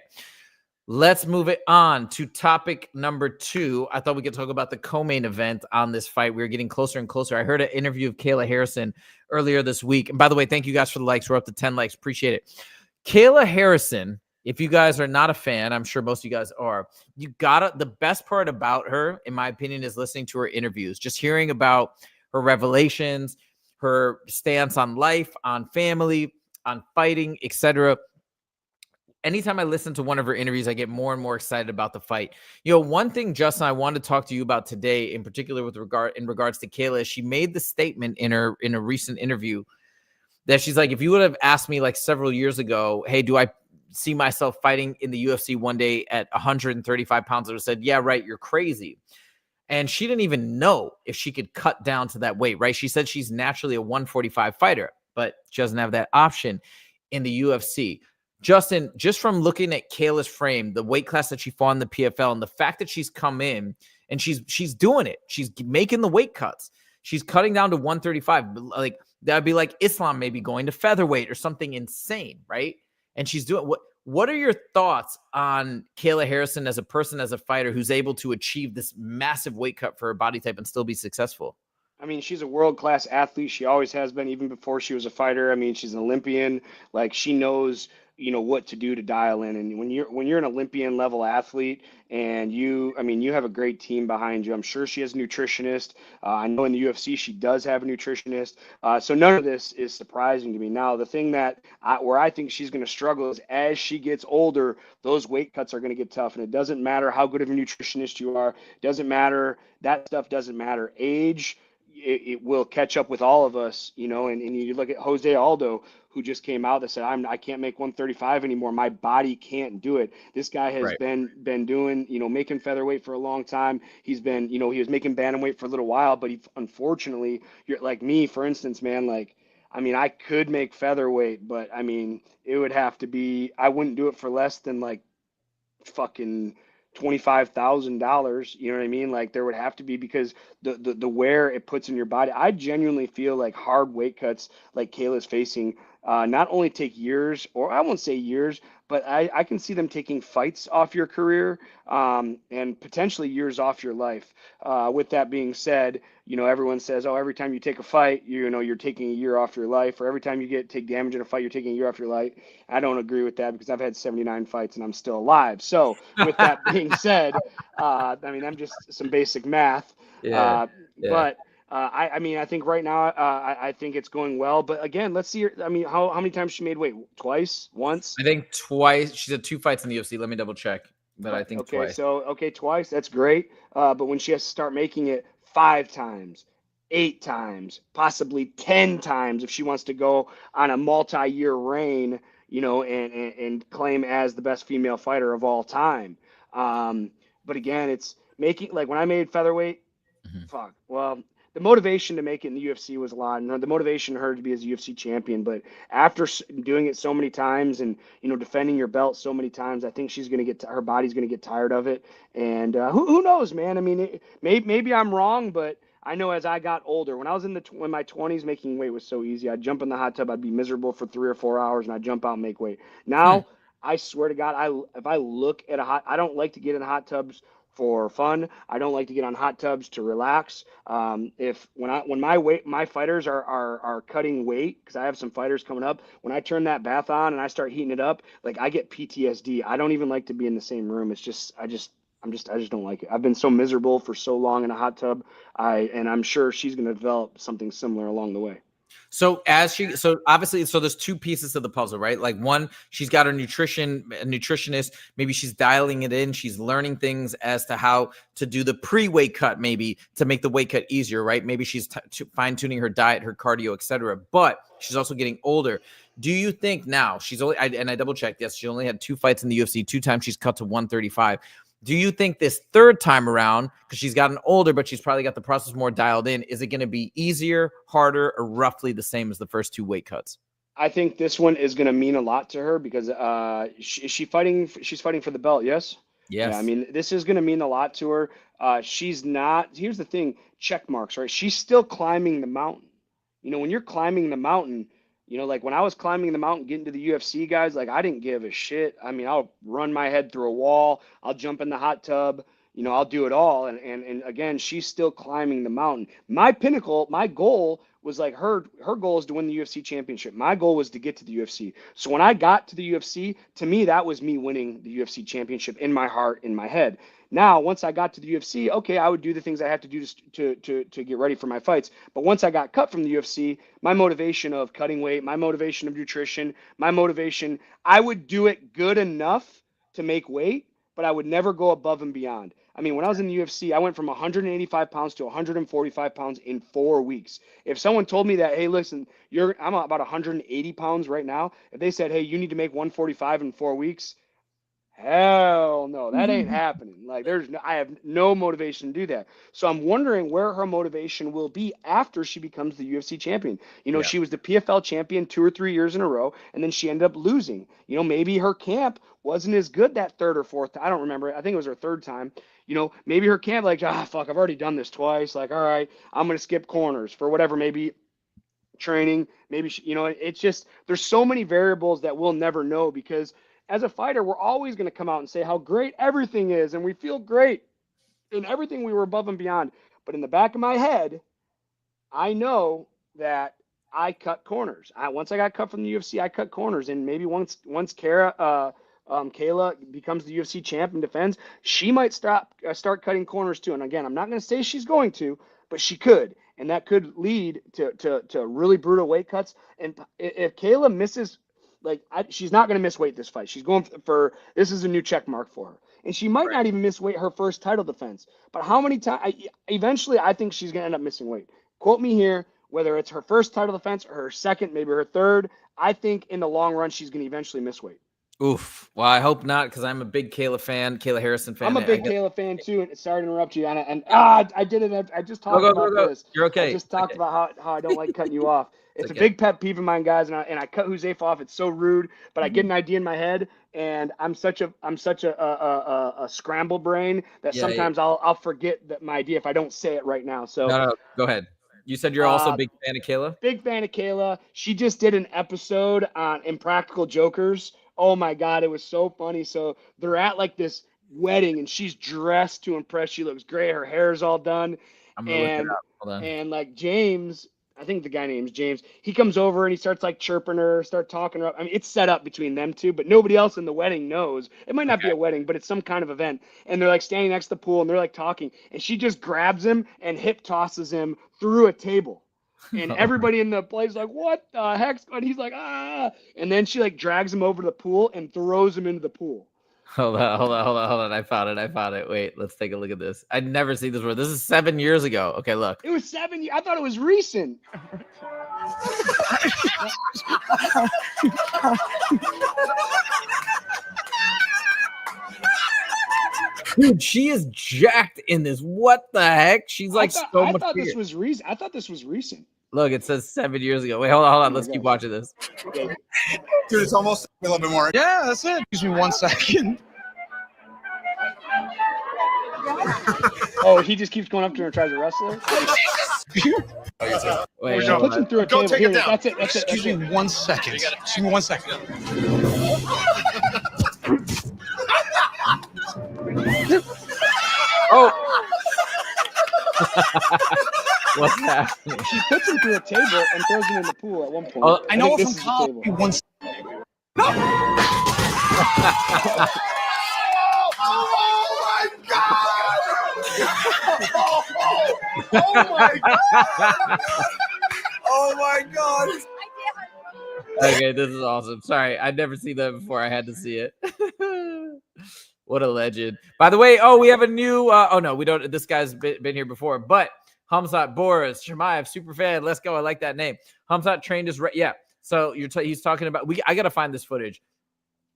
Let's move it on to topic number 2. I thought we could talk about the co-main event on this fight. We were getting closer and closer. I heard an interview of Kayla Harrison earlier this week. And by the way, thank you guys for the likes. We're up to 10 likes. Appreciate it. Kayla Harrison, if you guys are not a fan, I'm sure most of you guys are, the best part about her, in my opinion, is listening to her interviews, just hearing about her revelations, her stance on life, on family, on fighting, etc. Anytime I listen to one of her interviews, I get more and more excited about the fight. One thing, Justin, I wanted to talk to you about today, in particular in regards to Kayla, is she made the statement in a recent interview that she's like, if you would have asked me like several years ago, hey, do I see myself fighting in the UFC one day at 135 pounds, I would have said, yeah, right, you're crazy. And she didn't even know if she could cut down to that weight, right? She said she's naturally a 145 fighter, but she doesn't have that option in the UFC. Justin, just from looking at Kayla's frame, the weight class that she fought in the PFL, and the fact that she's come in and she's doing it, she's making the weight cuts. She's cutting down to 135. Like that'd be like Islam maybe going to featherweight or something insane, right? And she's doing what are your thoughts on Kayla Harrison as a person, as a fighter who's able to achieve this massive weight cut for her body type and still be successful? I mean, she's a world-class athlete. She always has been, even before she was a fighter. I mean, she's an Olympian. Like, she knows, what to do to dial in. And when you're an Olympian level athlete and you have a great team behind you. I'm sure she has a nutritionist. I know in the UFC she does have a nutritionist. So none of this is surprising to me. Now, the thing where I think she's going to struggle is as she gets older, those weight cuts are going to get tough. And it doesn't matter how good of a nutritionist you are. It doesn't matter. That stuff doesn't matter. Age, it will catch up with all of us, and you look at Jose Aldo, who just came out that said, I can't make 135 anymore. My body can't do it. This guy has been doing, making featherweight for a long time. He's been, he was making bantamweight for a little while, but unfortunately, you're like me, for instance, man, like, I could make featherweight, but it would have to be, I wouldn't do it for less than like fucking $25,000, you know what I mean? Like there would have to be, because the wear it puts in your body. I genuinely feel like hard weight cuts like Kayla's facing not only take years, or I won't say years, but I can see them taking fights off your career and potentially years off your life. With that being said, everyone says, oh, every time you take a fight, you're taking a year off your life, or every time you take damage in a fight, you're taking a year off your life. I don't agree with that, because I've had 79 fights and I'm still alive. So with that being said, I'm just some basic math. Yeah. But I think right now, I think it's going well. But again, let's see her. How many times she made weight? Twice? Once? I think twice. She's had 2 fights in the UFC. Let me double check. But I think twice. Okay, twice. That's great. But when she has to start making it 5 times, 8 times, possibly 10 times, if she wants to go on a multi-year reign, and claim as the best female fighter of all time. But again, it's making, like when I made featherweight, the motivation to make it in the UFC was a lot, and the motivation her to be as a UFC champion. But after doing it so many times and, defending your belt so many times, I think her body's going to get tired of it. And who knows, man? Maybe I'm wrong, but I know as I got older, when I was in my 20s, making weight was so easy. I'd jump in the hot tub, I'd be miserable for 3 or 4 hours, and I'd jump out and make weight. Now, I swear to God, if I look at I don't like to get in hot tubs for fun. I don't like to get on hot tubs to relax. When my fighters are cutting weight, because I have some fighters coming up, when I turn that bath on and I start heating it up, like I get PTSD. I don't even like to be in the same room. It's just I just don't like it. I've been so miserable for so long in a hot tub. And I'm sure she's going to develop something similar along the way. So obviously, there's two pieces of the puzzle, right? Like one, she's got a nutritionist. Maybe she's dialing it in. She's learning things as to how to do the pre-weight cut, maybe to make the weight cut easier, right? Maybe she's fine tuning her diet, her cardio, etc. But she's also getting older. Do you think now I double checked? Yes, she only had 2 fights in the UFC. 2 times she's cut to 135. Do you think this third time around, because she's gotten older, but she's probably got the process more dialed in, is it going to be easier, harder, or roughly the same as the first 2 weight cuts? I think this one is going to mean a lot to her because she's fighting for the belt. Yes. Yes. Yeah, I mean, this is going to mean a lot to her. She's not. Here's the thing: check marks, right? She's still climbing the mountain. You know, when you're climbing the mountain. You know, like when I was climbing the mountain, getting to the UFC, guys, like I didn't give a shit. I mean, I'll run my head through a wall. I'll jump in the hot tub. You know, I'll do it all. And again, she's still climbing the mountain. My pinnacle, my goal was like her goal is to win the UFC championship. My goal was to get to the UFC. So when I got to the UFC, to me, that was me winning the UFC championship in my heart, in my head. Now, once I got to the UFC, okay, I would do the things I have to do to get ready for my fights. But once I got cut from the UFC, my motivation of cutting weight, my motivation of nutrition, I would do it good enough to make weight, but I would never go above and beyond. I mean, when I was in the UFC, I went from 185 pounds to 145 pounds in 4 weeks. If someone told me that, hey, listen, I'm about 180 pounds right now. If they said, hey, you need to make 145 in 4 weeks, hell no, that ain't happening. Like I have no motivation to do that. So I'm wondering where her motivation will be after she becomes the UFC champion. You know, She was the PFL champion 2 or 3 years in a row, and then she ended up losing. You know, maybe her camp wasn't as good that third or fourth. I don't remember. I think it was her third time. You know, maybe her camp like, fuck, I've already done this twice. Like, all right, I'm going to skip corners for whatever, maybe training, maybe, it's just, there's so many variables that we'll never know because as a fighter, we're always going to come out and say how great everything is, and we feel great in everything we were above and beyond. But in the back of my head, I know that I cut corners. Once I got cut from the UFC, I cut corners, and maybe once Kayla becomes the UFC champ and defends, she might start cutting corners too. And again, I'm not going to say she's going to, but she could, and that could lead to really brutal weight cuts. And if Kayla misses. She's not going to miss weight this fight. She's going this is a new check mark for her. And she might not even miss weight her first title defense. But how many times, eventually, I think she's going to end up missing weight. Quote me here, whether it's her first title defense or her second, maybe her third, I think in the long run, she's going to eventually miss weight. Oof. Well, I hope not, because I'm a big Kayla Harrison fan. I'm a big Kayla fan too, and sorry to interrupt you, Anna. And I did it. I just talked about this. You're okay. I just talked about how I don't like cutting you off. It's a big pet peeve of mine, guys, and I cut Huzefa off. It's so rude, but I get an idea in my head, and I'm such a scramble brain that sometimes I'll forget my idea if I don't say it right now. So no, go ahead. You said you're also a big fan of Kayla? Big fan of Kayla. She just did an episode on Impractical Jokers. Oh my God, it was so funny. So they're at like this wedding and she's dressed to impress. She looks great. Her hair's all done. I'm gonna look it up. Hold on. And like James, I think the guy name's James, he comes over and he starts like chirping her, start talking to her. I mean, it's set up between them two, but nobody else in the wedding knows. It might not be a wedding, but it's some kind of event. And they're like standing next to the pool and they're like talking. And she just grabs him and hip tosses him through a table. And everybody in the place is like, what the heck's going on? He's like, ah. And then she like drags him over to the pool and throws him into the pool. Hold on. I found it. Wait, let's take a look at this. I'd never seen this before. This is 7 years ago. Okay, look. It was 7 years. I thought it was recent. Dude, she is jacked in this. What the heck? She's like I thought this was recent. I thought this was recent. Look, it says 7 years ago. Wait, hold on. Let's keep watching this. Dude, it's almost a little bit more. Yeah, that's it. Excuse me 1 second. Oh, he just keeps going up to her and tries to wrestle her? Wait, puts him through a table. Take Here, it down. That's it. Excuse me 1 second. Excuse me 1 second. happening? She puts him through a table and throws him in the pool at one point. Oh, I know think her this from is the college. table. Once. Oh my God! Oh my God! Oh my God! Okay, this is awesome. Sorry, I'd never seen that before. I had to see it. What a legend. By the way, we have a new oh no, we don't, this guy's been here before, but Hamzat Boris Shemaev, super fan. Let's go. I like that name. Hamzat trained his so he's talking about, I gotta find this footage.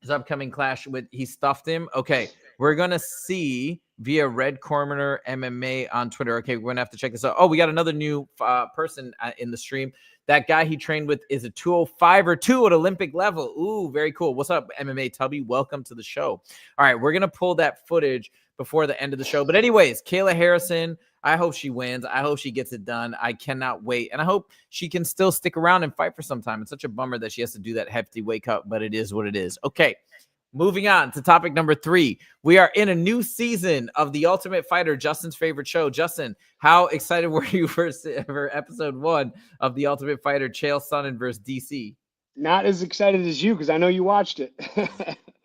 His upcoming clash with, he stuffed him. Okay, we're gonna see via Red Corner MMA on Twitter. Okay, we're gonna have to check this out. Oh, we got another new person in the stream. That guy he trained with is a 205 or 2 at Olympic level. Ooh, very cool. What's up, MMA Tubby? Welcome to the show. All right, we're gonna pull that footage before the end of the show. But anyways, Kayla Harrison, I hope she wins. I hope she gets it done. I cannot wait. And I hope she can still stick around and fight for some time. It's such a bummer that she has to do that hefty weight cut, but it is what it is. Okay, moving on to topic number 3. We are in a new season of The Ultimate Fighter, Justin's favorite show. Justin, how excited were you for episode 1 of The Ultimate Fighter, Chael Sonnen versus DC? Not as excited as you, because I know you watched it.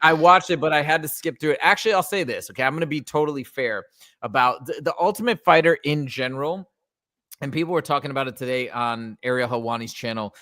I watched it, but I had to skip through it. Actually, I'll say this, okay? I'm going to be totally fair about the Ultimate Fighter in general, and people were talking about it today on Ariel Helwani's channel.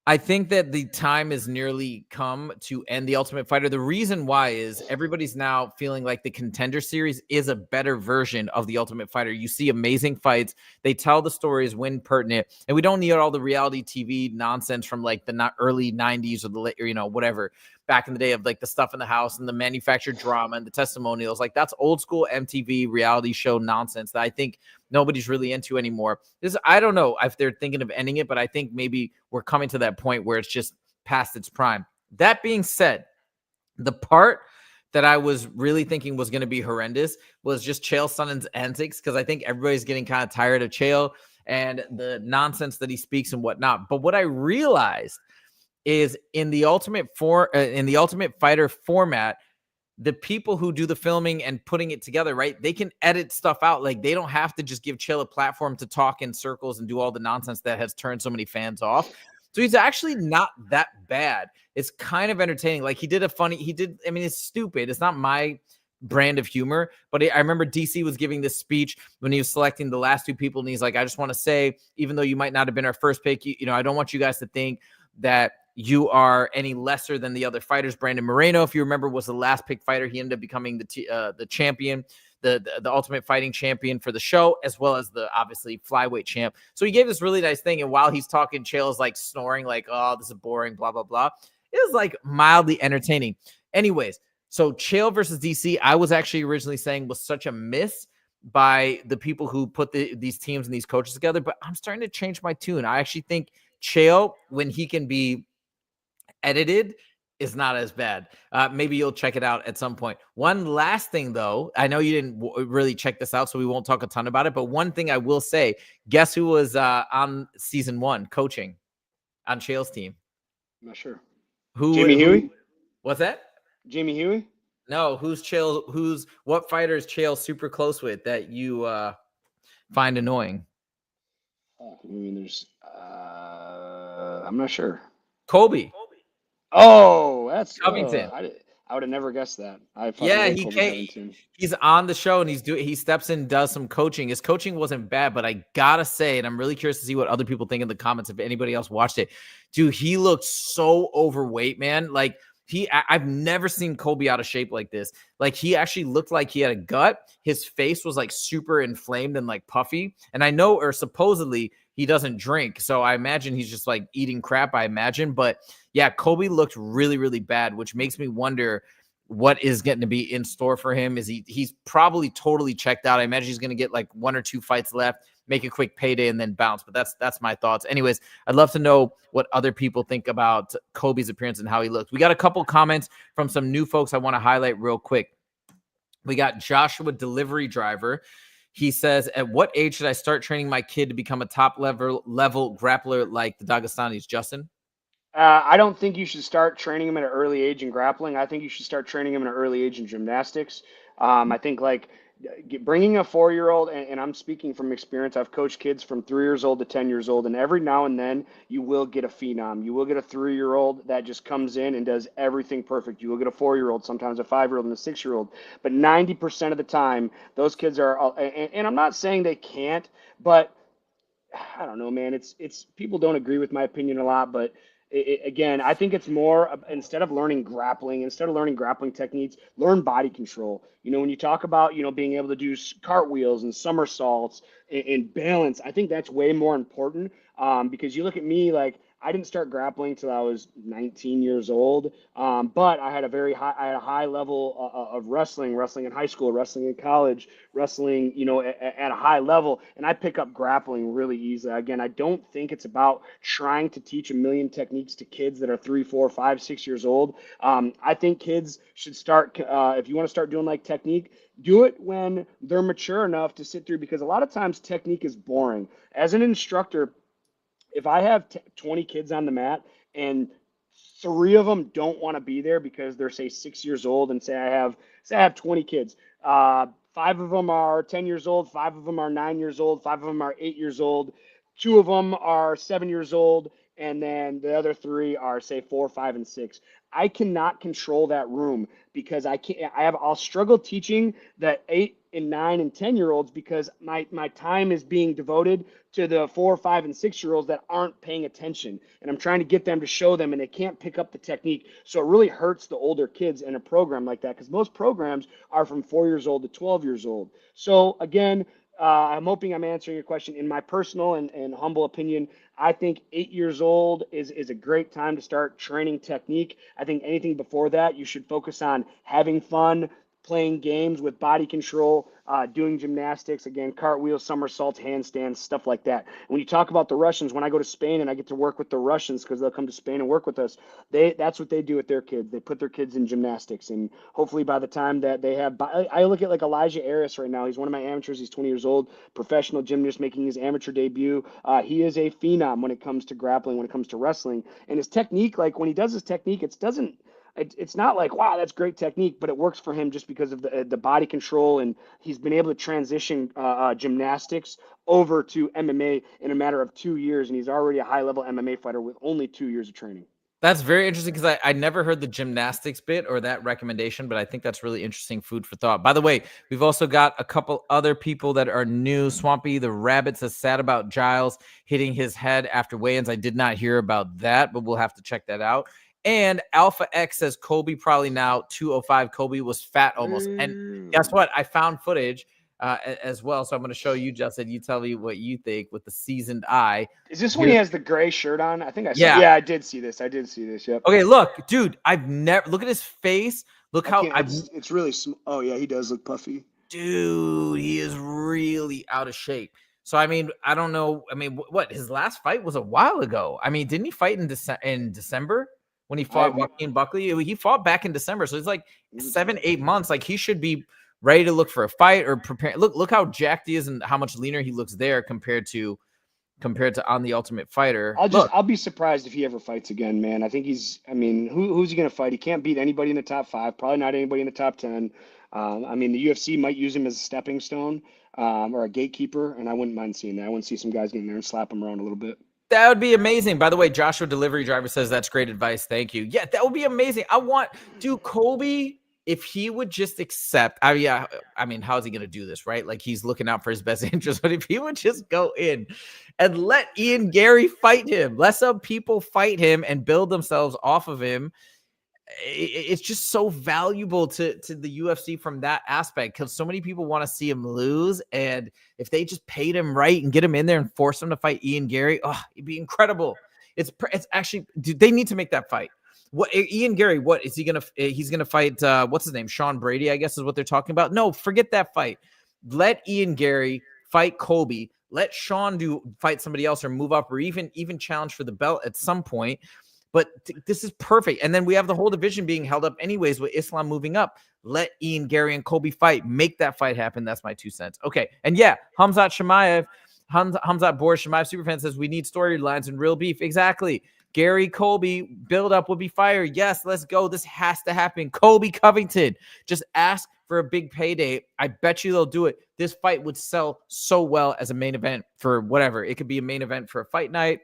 I think that the time is nearly come to end The Ultimate Fighter. The reason why is everybody's now feeling like the Contender Series is a better version of The Ultimate Fighter. You see amazing fights. They tell the stories when pertinent, and we don't need all the reality TV nonsense from like the early 90s or the whatever, back in the day of like the stuff in the house and the manufactured drama and the testimonials. Like that's old school MTV reality show nonsense that I think nobody's really into anymore. I don't know if they're thinking of ending it, but I think maybe we're coming to that point where it's just past its prime. That being said, the part that I was really thinking was going to be horrendous was just Chael Sonnen's antics, because I think everybody's getting kind of tired of Chael and the nonsense that he speaks and whatnot. But what I realized is in the Ultimate Fighter format, the people who do the filming and putting it together, right, they can edit stuff out. Like they don't have to just give Chael a platform to talk in circles and do all the nonsense that has turned so many fans off. So he's actually not that bad. It's kind of entertaining. Like I mean, it's stupid. It's not my brand of humor, but I remember DC was giving this speech when he was selecting the last 2 people. And he's like, I just want to say, even though you might not have been our first pick, I don't want you guys to think that you are any lesser than the other fighters. Brandon Moreno, if you remember, was the last pick fighter. He ended up becoming the champion, the Ultimate Fighting champion for the show, as well as the obviously flyweight champ. So he gave this really nice thing. And while he's talking, Chael is like snoring, like, oh, this is boring, blah, blah, blah. It was like mildly entertaining. Anyways, so Chael versus DC, I was actually originally saying was such a miss by the people who put these teams and these coaches together. But I'm starting to change my tune. I actually think Chael, when he can be edited, is not as bad. Maybe you'll check it out at some point. One last thing, though, I know you didn't really check this out, so we won't talk a ton about it. But one thing I will say, guess who was on season 1 coaching on Chael's team? I'm not sure. Jamie Huey? What's that? Jamie Huey? No, what fighter is Chael super close with that you find annoying? I mean, I'm not sure. Colby. Oh, that's Covington. I would have never guessed that. He's on the show and he steps in and does some coaching. His coaching wasn't bad, but I gotta say, and I'm really curious to see what other people think in the comments if anybody else watched it. Dude, he looked so overweight, man. Like I've never seen Colby out of shape like this. Like he actually looked like he had a gut. His face was like super inflamed and like puffy. And I know, or supposedly he doesn't drink. So I imagine he's just like eating crap, I imagine. But yeah, Colby looked really, really bad, which makes me wonder what is getting to be in store for him. He's probably totally checked out. I imagine he's going to get like 1 or 2 fights left, make a quick payday and then bounce. But that's my thoughts. Anyways, I'd love to know what other people think about Colby's appearance and how he looks. We got a couple comments from some new folks I want to highlight real quick. We got Joshua Delivery Driver. He says, at what age should I start training my kid to become a top level grappler like the Dagestanis? Justin? I don't think you should start training him at an early age in grappling. I think you should start training him at an early age in gymnastics. I think like bringing a 4-year-old, and I'm speaking from experience. I've coached kids from 3 years old to 10 years old, and every now and then you will get a phenom. You will get a 3-year-old that just comes in and does everything perfect. You will get a 4-year-old, sometimes a 5-year-old, and a 6-year-old. But 90% of the time, those kids are, and I'm not saying they can't, but I don't know, man. It's people don't agree with my opinion a lot, but again, I think it's more instead of learning grappling techniques, learn body control. When you talk about being able to do cartwheels and somersaults and balance, I think that's way more important. Because you look at me, like I didn't start grappling till I was 19 years old, but I had a high level of wrestling in high school, wrestling in college, wrestling, at a high level, and I pick up grappling really easily. Again, I don't think it's about trying to teach a million techniques to kids that are 3, 4, 5, 6 years old. I think kids should start, if you want to start doing like technique, do it when they're mature enough to sit through, because a lot of times technique is boring. As an instructor, if I have 20 kids on the mat and 3 of them don't want to be there because they're, say, 6 years old, and say I have 20 kids, 5 of them are 10 years old, 5 of them are 9 years old, 5 of them are 8 years old, 2 of them are 7 years old, and then the other 3 are, say, 4, 5, and 6. I cannot control that room because I'll struggle teaching the 8 and 9 and 10-year-olds because my time is being devoted to the 4, 5, and 6-year-olds that aren't paying attention. And I'm trying to get them to show them, and they can't pick up the technique. So it really hurts the older kids in a program like that, because most programs are from 4 years old to 12 years old. So again, I'm hoping I'm answering your question. In my personal and humble opinion, I think 8 years old is a great time to start training technique. I think anything before that, you should focus on having fun, playing games with body control, doing gymnastics, again, cartwheels, somersaults, handstands, stuff like that. When you talk about the Russians, when I go to Spain and I get to work with the Russians, because they'll come to Spain and work with us, that's what they do with their kids. They put their kids in gymnastics, and hopefully by the time that they have, I look at like Elijah Aris right now. He's one of my amateurs. He's 20 years old, professional gymnast making his amateur debut. He is a phenom when it comes to grappling, when it comes to wrestling, and his technique, like when he does his technique, it's not like, wow, that's great technique, but it works for him just because of the body control, and he's been able to transition gymnastics over to MMA in a matter of 2 years, and he's already a high-level MMA fighter with only 2 years of training. That's very interesting, because I never heard the gymnastics bit or that recommendation, but I think that's really interesting food for thought. By the way, we've also got a couple other people that are new. Swampy the Rabbit says sad about Giles hitting his head after weigh-ins. I did not hear about that, but we'll have to check that out. And Alpha X says Kobe probably now 205. Kobe was fat almost. And guess what? I found footage as well. So I'm going to show you, Justin. You tell me what you think with the seasoned eye. Is this when he has the gray shirt on? I think I saw. Yeah. Yeah, I did see this. Yep. Okay, look, dude, I've never look at his face. Look how it's really oh yeah, he does look puffy. Dude, he is really out of shape. So I mean, I don't know. I mean, what his last fight was a while ago. I mean, didn't he fight in December when he fought Joaquin Buckley? He fought back in December, so it's like 7-8 months. Like he should be ready to look for a fight or prepare. Look how jacked he is and how much leaner he looks there compared to on the Ultimate Fighter. I'll be surprised if he ever fights again, man. I think who's he going to fight? He can't beat anybody in the top 5, probably not anybody in the top 10. I mean, the UFC might use him as a stepping stone or a gatekeeper, and I wouldn't mind seeing that. I want to see some guys get in there and slap him around a little bit. That would be amazing. By the way, Joshua Delivery Driver says that's great advice. Thank you. Yeah, that would be amazing. Kobe, if he would just accept, I mean, how is he going to do this, right? Like he's looking out for his best interest, but if he would just go in and let Ian Gary fight him, let some people fight him and build themselves off of him, it's just so valuable to the UFC from that aspect, because so many people want to see him lose, and if they just paid him right and get him in there and force him to fight Ian Gary, it'd be incredible. It's actually, dude, they need to make that fight. What Ian Gary? What is he gonna? He's gonna fight. What's his name? Sean Brady, I guess is what they're talking about. No, forget that fight. Let Ian Gary fight Kobe. Let Sean fight somebody else or move up or even challenge for the belt at some point. But this is perfect. And then we have the whole division being held up anyways with Islam moving up. Let Ian Gary and Kobe fight. Make that fight happen. That's my 2 cents. Okay. And yeah, Hamzat Boris Shemaev Superfan says we need storylines and real beef. Exactly. Gary Colby, build up would be fire. Yes, let's go. This has to happen. Colby Covington, just ask for a big payday. I bet you they'll do it. This fight would sell so well as a main event for whatever. It could be a main event for a fight night.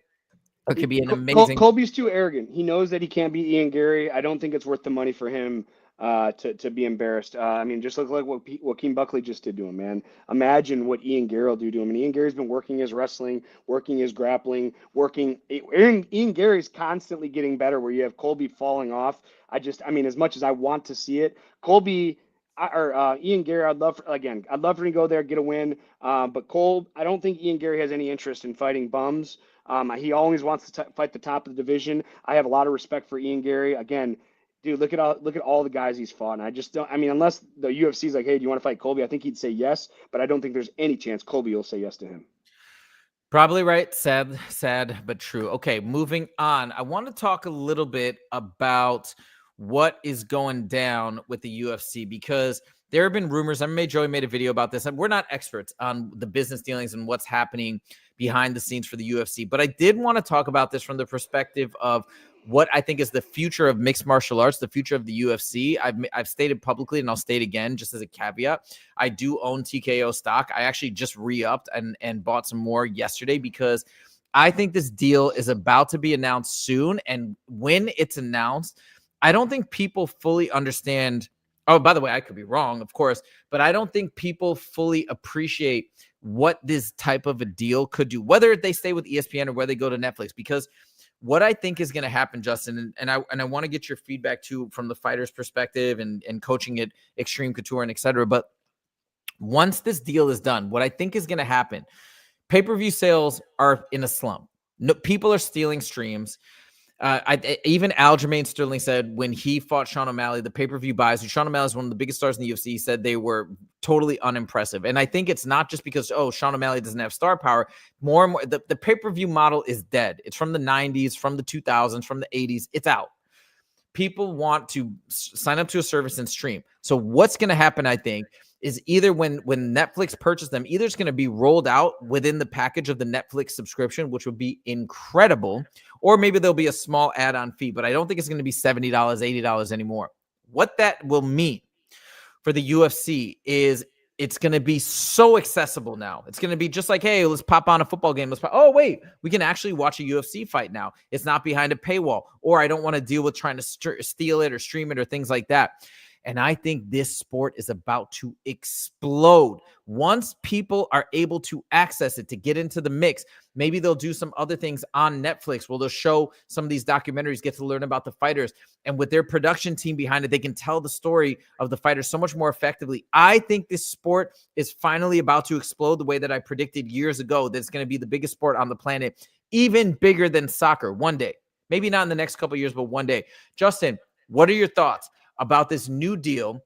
It could be an amazing. Colby's too arrogant. He knows that he can't beat Ian Gary. I don't think it's worth the money for him to be embarrassed. I mean, just look like what Joaquin Buckley just did to him, man. Imagine what Ian Gary will do to him. And Ian Gary's been working his wrestling, working his grappling, Ian Gary's constantly getting better. Where you have Colby falling off. I mean, as much as I want to see it, Ian Gary, I'd love for him to go there, get a win. But I don't think Ian Gary has any interest in fighting bums. He always wants to fight the top of the division. I have a lot of respect for Ian Gary. Again, dude, look at all the guys he's fought. And I just don't. I mean, unless the UFC's like, hey, do you want to fight Colby? I think he'd say yes, but I don't think there's any chance Colby will say yes to him. Probably right. Sad, but true. Okay, moving on. I want to talk a little bit about what is going down with the UFC, because there have been rumors. Joey made a video about this, and we're not experts on the business dealings and what's happening behind the scenes for the UFC. But I did want to talk about this from the perspective of what I think is the future of mixed martial arts, the future of the UFC. I've stated publicly, and I'll state again, just as a caveat, I do own TKO stock. I actually just re-upped and bought some more yesterday because I think this deal is about to be announced soon. And when it's announced, I don't think people fully understand. Oh, by the way, I could be wrong, of course, but I don't think people fully appreciate what this type of a deal could do, whether they stay with ESPN or whether they go to Netflix. Because what I think is going to happen, Justin, and I want to get your feedback too from the fighter's perspective and coaching at Extreme Couture and et cetera. But once this deal is done, what I think is going to happen, pay-per-view sales are in a slump. No, people are stealing streams. Even Aljamain Sterling said when he fought Sean O'Malley, the pay-per-view buys, Sean O'Malley is one of the biggest stars in the UFC, said they were totally unimpressive. And I think it's not just because, Sean O'Malley doesn't have star power. More and more, the pay-per-view model is dead. It's from the 90s, from the 2000s, from the 80s. It's out. People want to sign up to a service and stream. So what's going to happen, I think, is either when Netflix purchased them, either it's going to be rolled out within the package of the Netflix subscription, which would be incredible, or maybe there'll be a small add-on fee, but I don't think it's going to be $70, $80 anymore. What that will mean for the UFC is it's going to be so accessible now. It's going to be just like, hey, let's pop on a football game. Oh, wait, we can actually watch a UFC fight now. It's not behind a paywall, or I don't want to deal with trying to steal it or stream it or things like that. And I think this sport is about to explode. Once people are able to access it, to get into the mix, maybe they'll do some other things on Netflix where they'll show some of these documentaries, get to learn about the fighters. And with their production team behind it, they can tell the story of the fighters so much more effectively. I think this sport is finally about to explode the way that I predicted years ago, that it's going to be the biggest sport on the planet, even bigger than soccer one day. Maybe not in the next couple of years, but one day. Justin, what are your thoughts about this new deal,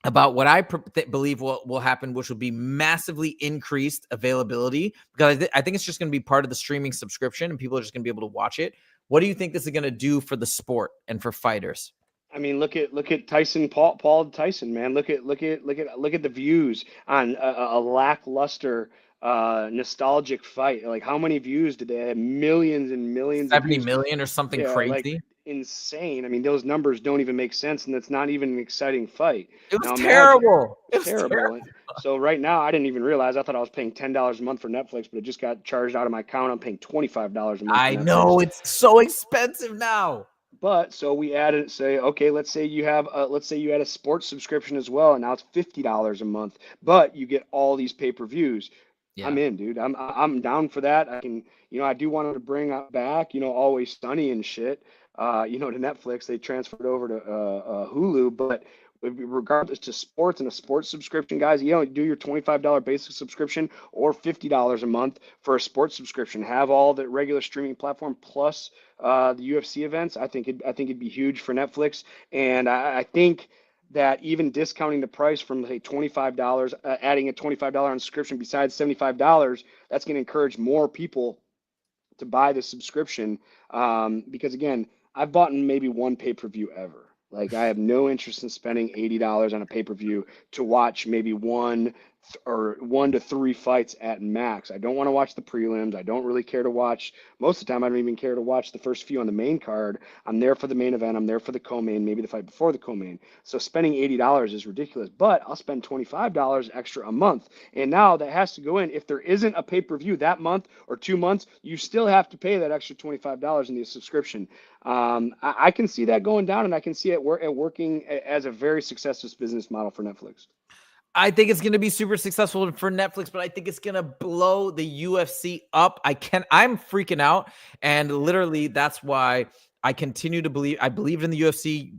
about what I believe will happen, which will be massively increased availability? Because I think it's just going to be part of the streaming subscription and people are just going to be able to watch it. What do you think this is going to do for the sport and for fighters? I mean, look at Tyson, Paul Tyson, man. Look at the views on a lackluster, nostalgic fight. Like, how many views did they have? Millions and millions. 70 million or something crazy. Like, insane. I mean, those numbers don't even make sense, and it's not even an exciting fight. It was terrible. Terrible. So right now, I didn't even realize. I thought I was paying $10 a month for Netflix, but it just got charged out of my account. I'm paying $25 a month. I know, it's so expensive now. But so we added, okay, let's say you had a sports subscription as well, and now it's $50 a month, but you get all these pay-per-views. Yeah. I'm in, dude. I'm down for that. I can, I do want to bring back, Always Sunny and shit. To Netflix. They transferred over to Hulu, but regardless to sports and a sports subscription, guys, do your $25 basic subscription or $50 a month for a sports subscription. Have all the regular streaming platform plus the UFC events. I think it'd be huge for Netflix, and I think that even discounting the price from, say, $25, adding a $25 on subscription besides $75, that's going to encourage more people to buy the subscription. Because again, I've bought maybe one pay-per-view ever. Like, I have no interest in spending $80 on a pay-per-view to watch maybe one or 1 to 3 fights at max. I don't want to watch the prelims. I don't really care to watch. Most of the time, I don't even care to watch the first few on the main card. I'm there for the main event. I'm there for the co-main, maybe the fight before the co-main. So spending $80 is ridiculous, but I'll spend $25 extra a month. And now that has to go in. If there isn't a pay-per-view that month or 2 months, you still have to pay that extra $25 in the subscription. I can see that going down, and I can see it working as a very successful business model for Netflix. I think it's going to be super successful for Netflix, but I think it's going to blow the UFC up. I'm freaking out. And literally that's why I continue to believe. I believed in the UFC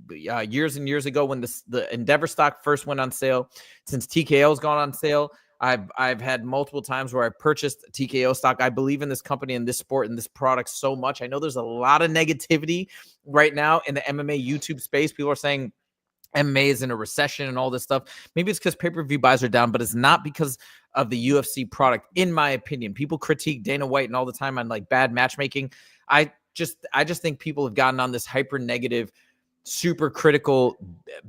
years and years ago when the Endeavor stock first went on sale. Since TKO's gone on sale, I've had multiple times where I purchased TKO stock. I believe in this company and this sport and this product so much. I know there's a lot of negativity right now in the MMA YouTube space. People are saying MMA is in a recession and all this stuff. Maybe it's because pay-per-view buys are down, but it's not because of the UFC product, in my opinion. People critique Dana White and all the time on like bad matchmaking. I just think people have gotten on this hyper negative, super critical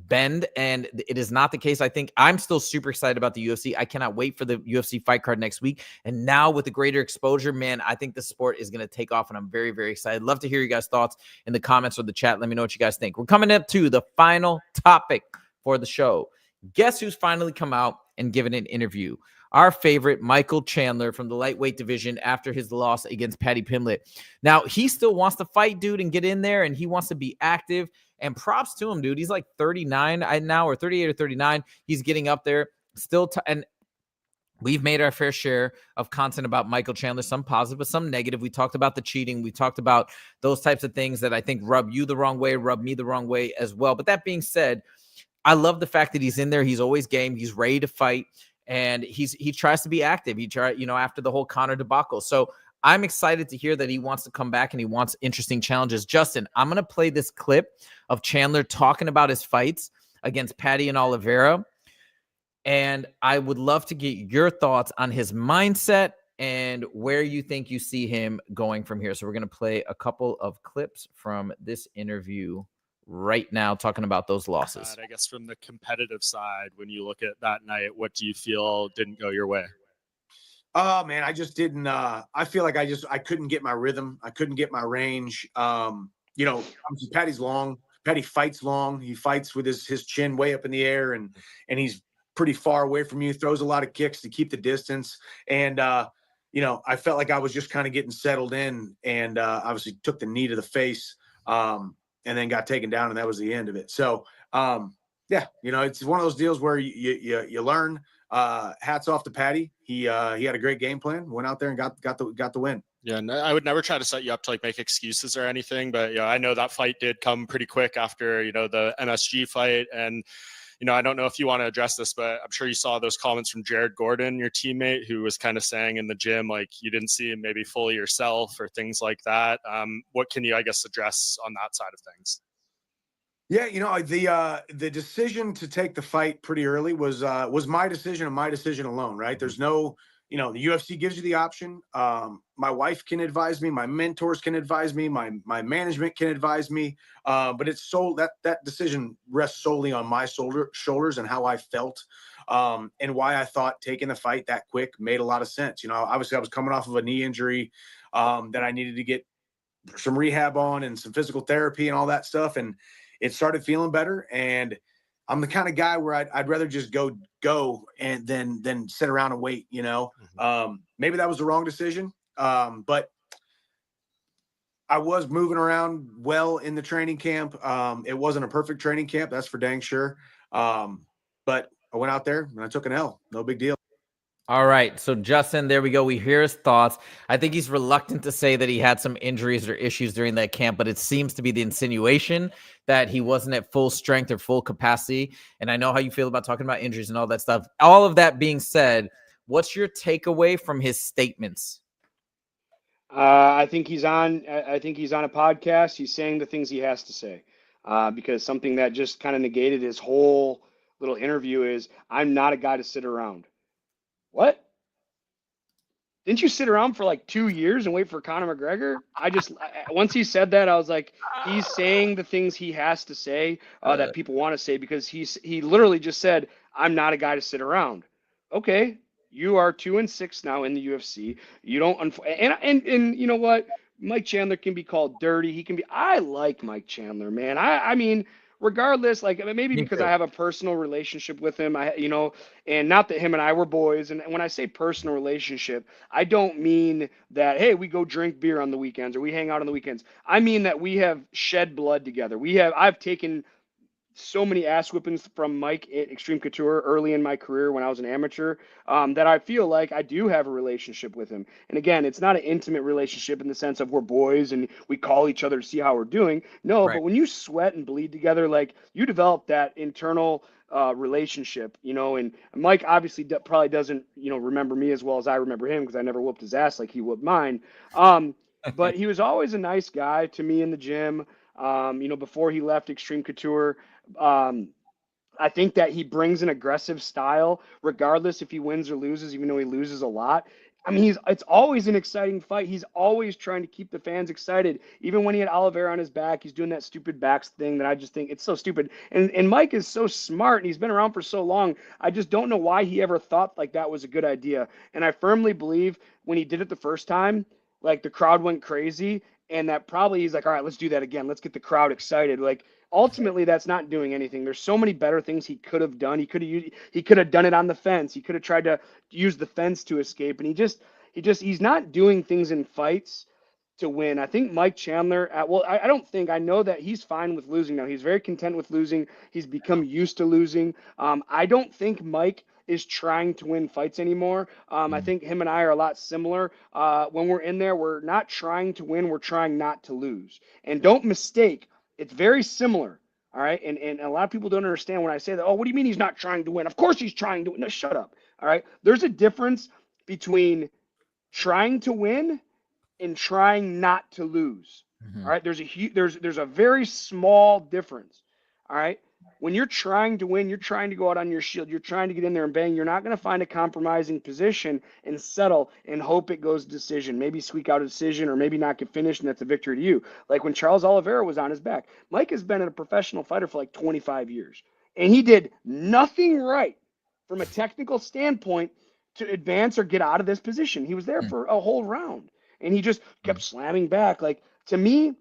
bend, and it is not the case. I think I'm still super excited about the UFC. I cannot wait for the UFC fight card next week. And now with the greater exposure, man, I think the sport is going to take off, and I'm very, very excited. Love to hear you guys' thoughts in the comments or the chat. Let me know what you guys think. We're coming up to the final topic for the show. Guess who's finally come out and given an interview? Our favorite Michael Chandler from the lightweight division after his loss against Paddy Pimblett. Now, he still wants to fight, dude, and get in there, and he wants to be active. And props to him, dude. He's like 39 now, or 38 or 39. He's getting up there still. And we've made our fair share of content about Michael Chandler, some positive, but some negative. We talked about the cheating. We talked about those types of things that I think rub you the wrong way, rub me the wrong way as well. But that being said, I love the fact that he's in there. He's always game. He's ready to fight. And he tries to be active. He tried, after the whole Conor debacle. So I'm excited to hear that he wants to come back and he wants interesting challenges. Justin, I'm going to play this clip of Chandler talking about his fights against Paddy and Oliveira. And I would love to get your thoughts on his mindset and where you think you see him going from here. So we're going to play a couple of clips from this interview right now, talking about those losses. I guess from the competitive side, when you look at that night, what do you feel didn't go your way? Oh man, I just didn't. I feel like I couldn't get my rhythm. I couldn't get my range. Obviously Paddy's long. Paddy fights long. He fights with his chin way up in the air, and he's pretty far away from you. Throws a lot of kicks to keep the distance. And I felt like I was just kind of getting settled in, and obviously took the knee to the face, and then got taken down, and that was the end of it. So it's one of those deals where you learn. Hats off to Paddy. He had a great game plan, went out there and got the win. Yeah, and I would never try to set you up to like make excuses or anything, but I know that fight did come pretty quick after the MSG fight, and I don't know if you want to address this, but I'm sure you saw those comments from Jared Gordon, your teammate, who was kind of saying in the gym like you didn't see him maybe fully yourself or things like that. What can you, I guess, address on that side of things? Yeah, the decision to take the fight pretty early was my decision and my decision alone, right? There's no, the UFC gives you the option. My wife can advise me, my mentors can advise me, my management can advise me, but it's that decision rests solely on my shoulders and how I felt, and why I thought taking the fight that quick made a lot of sense. Obviously I was coming off of a knee injury that I needed to get some rehab on and some physical therapy and all that stuff, and it started feeling better, and I'm the kind of guy where I'd rather just go and then sit around and wait. Maybe that was the wrong decision, but I was moving around well in the training camp. It wasn't a perfect training camp, that's for dang sure. But I went out there and I took an L. No big deal. All right. So Justin, there we go. We hear his thoughts. I think he's reluctant to say that he had some injuries or issues during that camp, but it seems to be the insinuation that he wasn't at full strength or full capacity. And I know how you feel about talking about injuries and all that stuff. All of that being said, what's your takeaway from his statements? I think he's on a podcast. He's saying the things he has to say, because something that just kind of negated his whole little interview is, I'm not a guy to sit around. What? Didn't you sit around for like 2 years and wait for Conor McGregor? Once he said that, I was like, he's saying the things he has to say that people want to say, because he literally just said, I'm not a guy to sit around. okay, you are 2-6 now in the UFC. You don't, and you know what? Mike Chandler can be called dirty. He can be. I like Mike Chandler, man. I mean, regardless, like maybe Me because too. I have a personal relationship with him. And not that him and I were boys. And when I say personal relationship, I don't mean that hey, we go drink beer on the weekends or we hang out on the weekends. I mean that we have shed blood together. I've taken so many ass whippings from Mike at Extreme Couture early in my career when I was an amateur, that I feel like I do have a relationship with him. And again, it's not an intimate relationship in the sense of we're boys and we call each other to see how we're doing. No, Right. but when you sweat and bleed together, like you develop that internal relationship, and Mike obviously probably doesn't, remember me as well as I remember him because I never whooped his ass like he whooped mine. But he was always a nice guy to me in the gym. Before he left Extreme Couture, um, I think that he brings an aggressive style, regardless if he wins or loses, even though he loses a lot. I mean, it's always an exciting fight. He's always trying to keep the fans excited. Even when he had Oliveira on his back, he's doing that stupid backs thing that I just think it's so stupid. And Mike is so smart and he's been around for so long. I just don't know why he ever thought like that was a good idea. And I firmly believe when he did it the first time, like the crowd went crazy and that probably he's like, all right, let's do that again. Let's get the crowd excited. Like ultimately that's not doing anything. There's so many better things he could have done. He could have done it on the fence. He could have tried to use the fence to escape. And he's not doing things in fights to win. I think Mike Chandler, I know that he's fine with losing now. He's very content with losing. He's become used to losing. I don't think Mike is trying to win fights anymore. I think him and I are a lot similar. When we're in there, we're not trying to win. We're trying not to lose. And don't mistake, it's very similar. All right. And a lot of people don't understand when I say that. Oh, what do you mean he's not trying to win? Of course he's trying to win. No, shut up. All right. There's a difference between trying to win and trying not to lose. All right. There's a very small difference. All right. When you're trying to win, you're trying to go out on your shield. You're trying to get in there and bang. You're not going to find a compromising position and settle and hope it goes decision. Maybe squeak out a decision or maybe not get finished, and that's a victory to you. Like when Charles Oliveira was on his back. Mike has been a professional fighter for like 25 years, and he did nothing right from a technical standpoint to advance or get out of this position. He was there for a whole round, and he just kept slamming back. Like to me,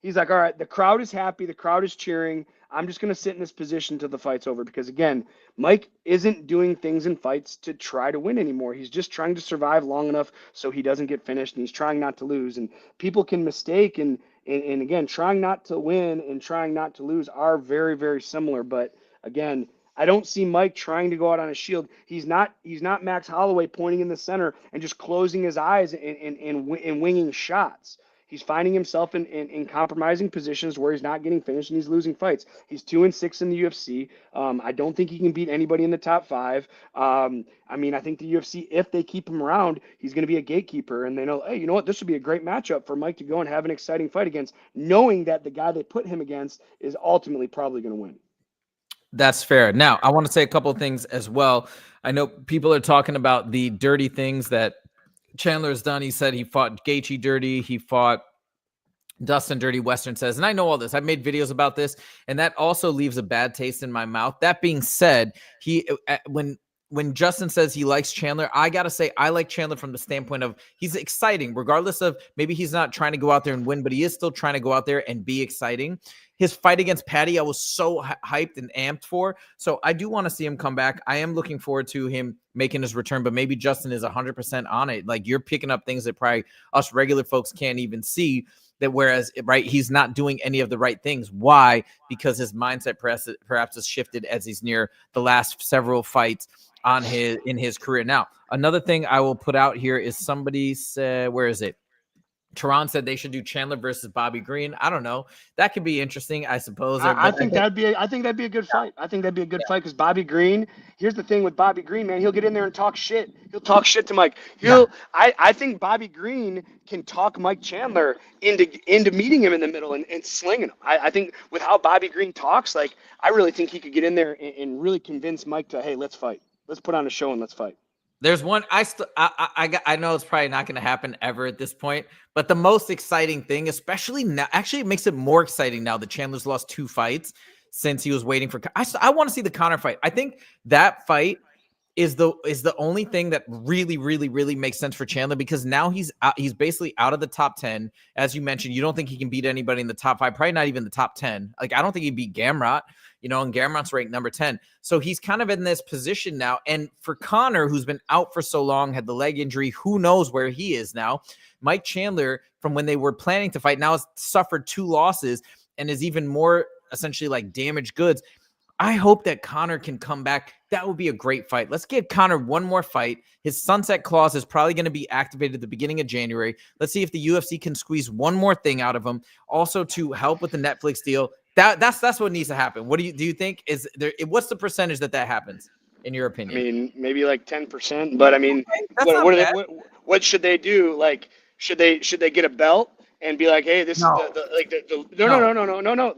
he's like, all right, the crowd is happy. The crowd is cheering. I'm just going to sit in this position till the fight's over because, again, Mike isn't doing things in fights to try to win anymore. He's just trying to survive long enough so he doesn't get finished, and he's trying not to lose. And people can mistake, and again, trying not to win and trying not to lose are very, very similar. But, again, I don't see Mike trying to go out on a shield. He's not Max Holloway pointing in the center and just closing his eyes and winging shots. He's finding himself in compromising positions where he's not getting finished and he's losing fights. He's 2-6 in the UFC. I don't think he can beat anybody in the top 5. I think the UFC, if they keep him around, he's going to be a gatekeeper. And they know, hey, you know what? This would be a great matchup for Mike to go and have an exciting fight against, knowing that the guy they put him against is ultimately probably going to win. That's fair. Now, I want to say a couple of things as well. I know people are talking about the dirty things that Chandler has done. He said he fought Gaethje dirty. He fought Dustin dirty, Western says. And I know all this. I've made videos about this, and that also leaves a bad taste in my mouth. That being said, when Justin says he likes Chandler, I got to say I like Chandler from the standpoint of he's exciting, regardless of maybe he's not trying to go out there and win, but he is still trying to go out there and be exciting. His fight against Paddy, I was so hyped and amped for. So I do want to see him come back. I am looking forward to him making his return, but maybe Justin is 100% on it. Like you're picking up things that probably us regular folks can't even see. That whereas, right, he's not doing any of the right things. Why? Because his mindset perhaps has shifted as he's near the last several fights in his career. Now, another thing I will put out here is somebody said, where is it? Tehran said they should do Chandler versus Bobby Green. I don't know. That could be interesting, I suppose. I think that'd be a good fight. I think that'd be a good fight because Bobby Green. Here's the thing with Bobby Green, man. He'll get in there and talk shit. He'll talk shit to Mike. I think Bobby Green can talk Mike Chandler into meeting him in the middle and slinging him. I think with how Bobby Green talks, like I really think he could get in there and really convince Mike to, hey, let's fight. Let's put on a show and let's fight. There's one I know it's probably not going to happen ever at this point, but the most exciting thing, especially now, actually it makes it more exciting now that Chandler's lost 2 fights since he was waiting for. I want to see the Conor fight. I think that fight is the only thing that really makes sense for Chandler, because now he's basically out of the top 10. As you mentioned, you don't think he can beat anybody in the top 5, probably not even the top 10. Like, I don't think he'd beat Gamrot, and Gamrot's ranked number 10. So he's kind of in this position now. And for Conor, who's been out for so long, had the leg injury, who knows where he is now. Mike Chandler, from when they were planning to fight, now has suffered 2 losses and is even more essentially like damaged goods. I hope that Conor can come back. That would be a great fight. Let's give Conor one more fight. His sunset clause is probably going to be activated at the beginning of January. Let's see if the UFC can squeeze one more thing out of him. Also, to help with the Netflix deal. That's what needs to happen. What do you think is there? What's the percentage that happens in your opinion? I mean, maybe like 10%. But I mean, okay, what should they do? Like, should they get a belt and be like, hey, this is no.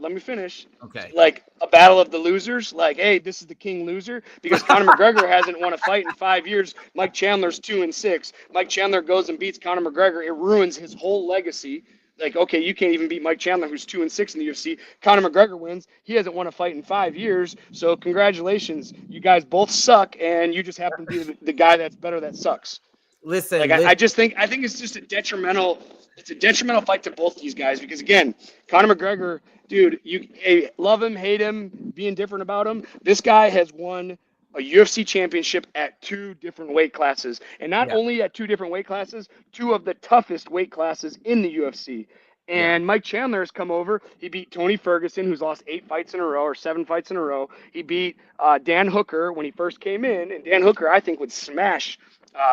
Let me finish. Okay. Like a battle of the losers. Like, hey, this is the king loser, because Conor McGregor hasn't won a fight in 5 years. Mike Chandler's 2-6. Mike Chandler goes and beats Conor McGregor. It ruins his whole legacy. Like, okay, you can't even beat Mike Chandler, who's 2-6 in the UFC. Conor McGregor wins. He hasn't won a fight in 5 years. So congratulations, you guys both suck, and you just happen to be the guy that's better that sucks. Listen, like I think it's just a detrimental. It's a detrimental fight to both these guys, because again, Conor McGregor, dude, you love him, hate him, be indifferent about him. This guy has won a UFC championship at 2 different weight classes, and not only at 2 different weight classes, 2 of the toughest weight classes in the UFC. And Mike Chandler has come over. He beat Tony Ferguson, who's lost 8 fights in a row or 7 fights in a row. He beat Dan Hooker when he first came in, and Dan Hooker, I think, would smash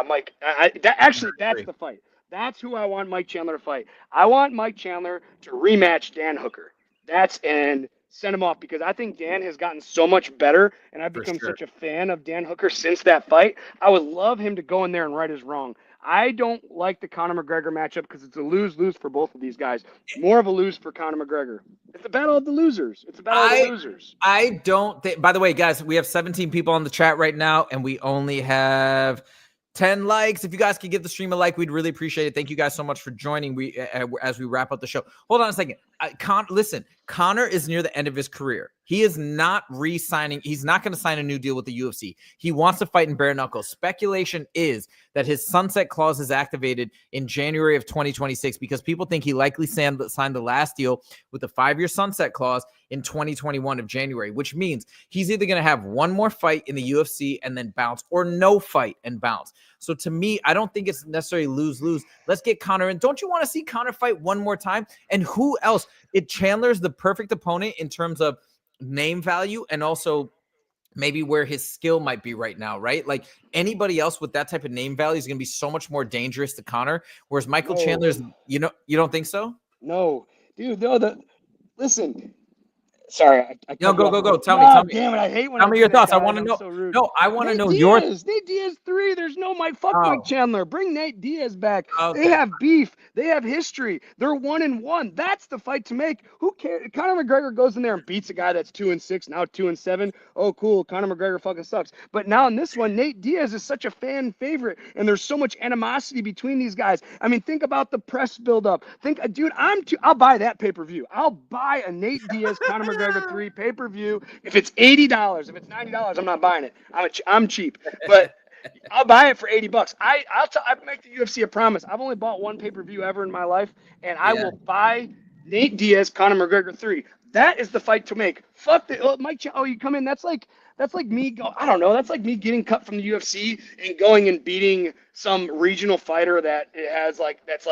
Mike. That's the fight. That's who I want Mike Chandler to fight. I want Mike Chandler to rematch Dan Hooker. And send him off, because I think Dan has gotten so much better, and I've become such a fan of Dan Hooker since that fight. I would love him to go in there and right his wrong. I don't like the Conor McGregor matchup because it's a lose-lose for both of these guys. More of a lose for Conor McGregor. It's a battle of the losers. I don't think, by the way, guys, we have 17 people on the chat right now, and we only have 10 likes. If you guys could give the stream a like, we'd really appreciate it. Thank you guys so much for joining. As we wrap up the show. Hold on a second. Listen, Conor is near the end of his career. He is not re-signing. He's not going to sign a new deal with the UFC. He wants to fight in bare knuckles. Speculation is that his sunset clause is activated in January of 2026, because people think he likely signed the last deal with a 5-year sunset clause in 2021 of January, which means he's either going to have one more fight in the UFC and then bounce, or no fight and bounce. So to me, I don't think it's necessarily lose-lose. Let's get Conor in. Don't you want to see Conor fight one more time? And who else? Chandler's the perfect opponent in terms of name value, and also maybe where his skill might be right now, right? Like, anybody else with that type of name value is going to be so much more dangerous to Conor, whereas Michael Chandler's, you don't think so? No, dude, no, listen. Sorry, I no, go. Tell me. Damn it, I hate when tell me your thoughts. I want to know. So rude. No, I want to know Nate Diaz 3. There's no Mike Chandler. Bring Nate Diaz back. Okay. They have beef. They have history. They're 1-1. That's the fight to make. Who cares? Conor McGregor goes in there and beats a guy that's 2-6, now 2-7. Oh, cool. Conor McGregor fucking sucks. But now in this one, Nate Diaz is such a fan favorite, and there's so much animosity between these guys. I mean, think about the press buildup. Dude, I'll buy that pay-per-view. I'll buy a Nate Diaz Conor McGregor 3 pay-per-view. If it's $80, if it's $90, I'm not buying it. I'm cheap, but I'll buy it for $80. I make the UFC a promise. I've only bought 1 pay-per-view ever in my life, and I will buy Nate Diaz Conor McGregor 3. That is the fight to make. Fuck the Mike. You come in. That's like me. I don't know. That's like me getting cut from the UFC and going and beating some regional fighter that's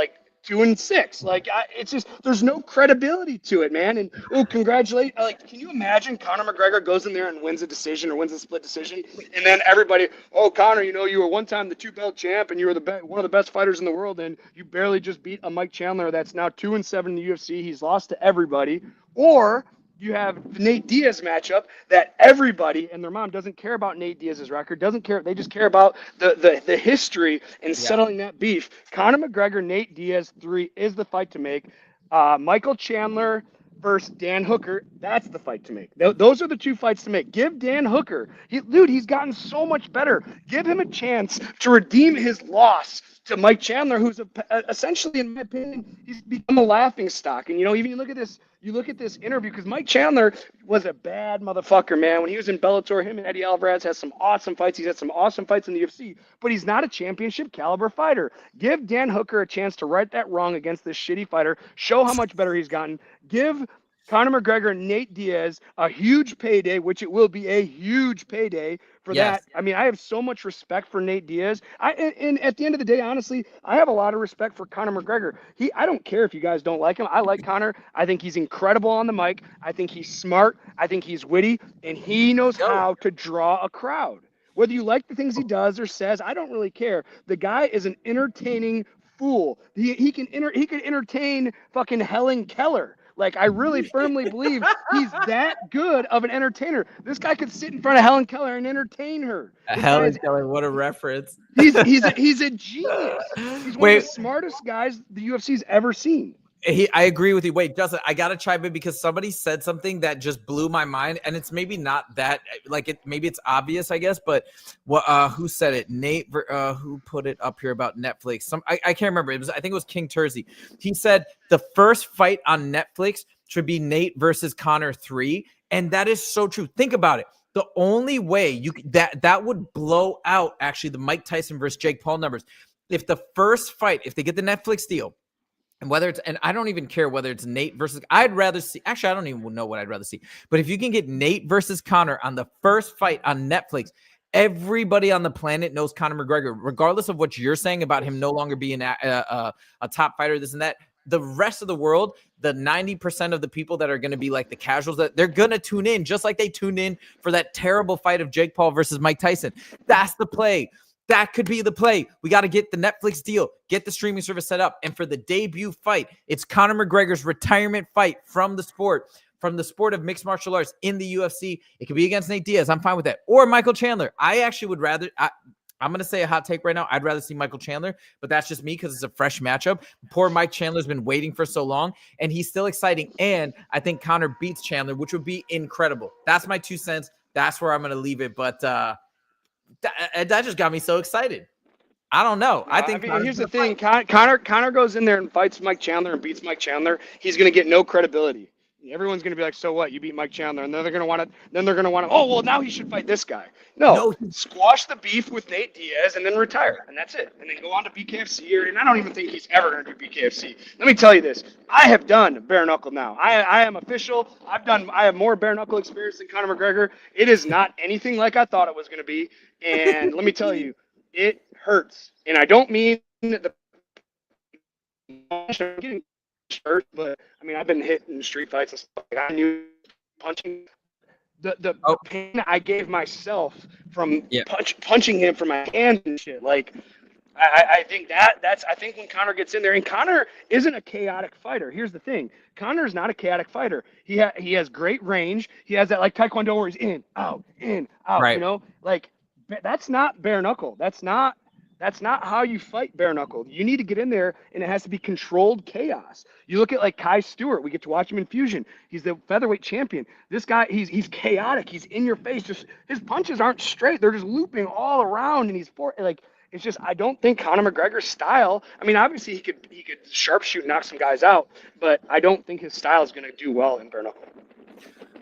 2-6. Like, it's just, there's no credibility to it, man. And congratulate. Like, can you imagine Conor McGregor goes in there and wins a decision or wins a split decision, and then everybody, Conor, you were one time the 2-belt champ, and you were one of the best fighters in the world, and you barely just beat a Mike Chandler that's now 2-7 in the UFC. He's lost to everybody. Or you have the Nate Diaz matchup that everybody and their mom doesn't care about Nate Diaz's record, doesn't care. They just care about the history and settling that beef. Conor McGregor, Nate Diaz 3 is the fight to make. Michael Chandler versus Dan Hooker, that's the fight to make. Those are the 2 fights to make. Give Dan Hooker, he's gotten so much better. Give him a chance to redeem his loss to Mike Chandler, who's essentially, in my opinion, he's become a laughing stock. And, even you look at this you look at this interview, because Mike Chandler was a bad motherfucker, man. When he was in Bellator, him and Eddie Alvarez has some awesome fights. He's had some awesome fights in the UFC, but he's not a championship caliber fighter. Give Dan Hooker a chance to right that wrong against this shitty fighter. Show how much better he's gotten. Give Conor McGregor and Nate Diaz a huge payday, which it will be a huge payday for that. I mean, I have so much respect for Nate Diaz. And at the end of the day, honestly, I have a lot of respect for Conor McGregor. I don't care if you guys don't like him. I like Conor. I think he's incredible on the mic. I think he's smart. I think he's witty, and he knows how to draw a crowd. Whether you like the things he does or says, I don't really care. The guy is an entertaining fool. He can entertain fucking Helen Keller. Like, I really firmly believe he's that good of an entertainer. This guy could sit in front of Helen Keller and entertain her. Helen Keller, what a reference. He's a genius. He's one of the smartest guys the UFC's ever seen. I agree with you. Wait, Justin, I got to chime in because somebody said something that just blew my mind, and it's maybe not that, like, maybe it's obvious, I guess, but who said it? Nate, who put it up here about Netflix? I can't remember. I think it was King Tersey. He said the first fight on Netflix should be Nate versus Conor 3, and that is so true. Think about it. The only way that would blow out actually the Mike Tyson versus Jake Paul numbers. If the first fight, if they get the Netflix deal, and I don't even care whether it's Nate versus, I'd rather see, actually, I don't even know what I'd rather see. But if you can get Nate versus Conor on the first fight on Netflix, everybody on the planet knows Conor McGregor, regardless of what you're saying about him no longer being a top fighter, this and that. The rest of the world, the 90% of the people that are going to be like the casuals, that they're going to tune in just like they tuned in for that terrible fight of Jake Paul versus Mike Tyson. That's the play. That could be the play. We got to get the Netflix deal, get the streaming service set up. And for the debut fight, it's Conor McGregor's retirement fight from the sport of mixed martial arts in the UFC. It could be against Nate Diaz. I'm fine with that. Or Michael Chandler. I actually would rather, I'm going to say a hot take right now. I'd rather see Michael Chandler, but that's just me because it's a fresh matchup. Poor Mike Chandler's been waiting for so long, and he's still exciting. And I think Conor beats Chandler, which would be incredible. That's my 2 cents. That's where I'm going to leave it. But, that just got me so excited. I don't know. I think here's the thing. Conor goes in there and fights Mike Chandler and beats Mike Chandler. He's going to get no credibility. Everyone's going to be like, so what? You beat Mike Chandler. And then they're going to want to, oh, well, now he should fight this guy. No, squash the beef with Nate Diaz and then retire. And that's it. And then go on to BKFC. And I don't even think he's ever going to do BKFC. Let me tell you this. I have done bare knuckle now. I am official. I have more bare knuckle experience than Conor McGregor. It is not anything like I thought it was going to be. And let me tell you, it hurts. And I don't mean that I'm getting hurt, but I mean, I've been hit in street fights and stuff. Like, I knew punching the pain I gave myself from punching him from my hands and shit. Like, I think I think when Conor gets in there, and Conor isn't a chaotic fighter. Here's the thing. Connor's not a chaotic fighter. He has great range. He has that, like, Taekwondo where he's in, out, right. You know, like, that's not bare knuckle. That's not how you fight bare knuckle. You need to get in there, and it has to be controlled chaos. You look at, like, Kai Stewart. We get to watch him in Fusion. He's the featherweight champion. This guy, he's chaotic. He's in your face. Just his punches aren't straight. They're just looping all around, and it's just, I don't think Conor McGregor's style. I mean, obviously he could sharpshoot and knock some guys out, but I don't think his style is going to do well in bare knuckle.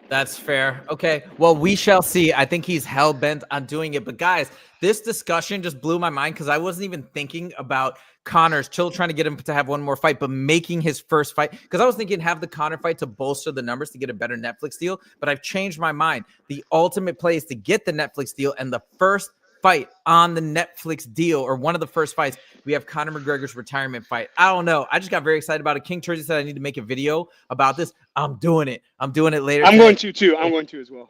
That's fair. Okay. Well, we shall see. I think he's hell-bent on doing it. But guys, this discussion just blew my mind because I wasn't even thinking about Conor's still trying to get him to have one more fight, but making his first fight. Because I was thinking have the Conor fight to bolster the numbers to get a better Netflix deal. But I've changed my mind. The ultimate play is to get the Netflix deal, and the first fight on the Netflix deal, or one of the first fights, we have Conor McGregor's retirement fight. I don't know. I just got very excited about it. King Tersey said I need to make a video about this. I'm doing it. I'm doing it later. I'm going to too. I'm going to as well.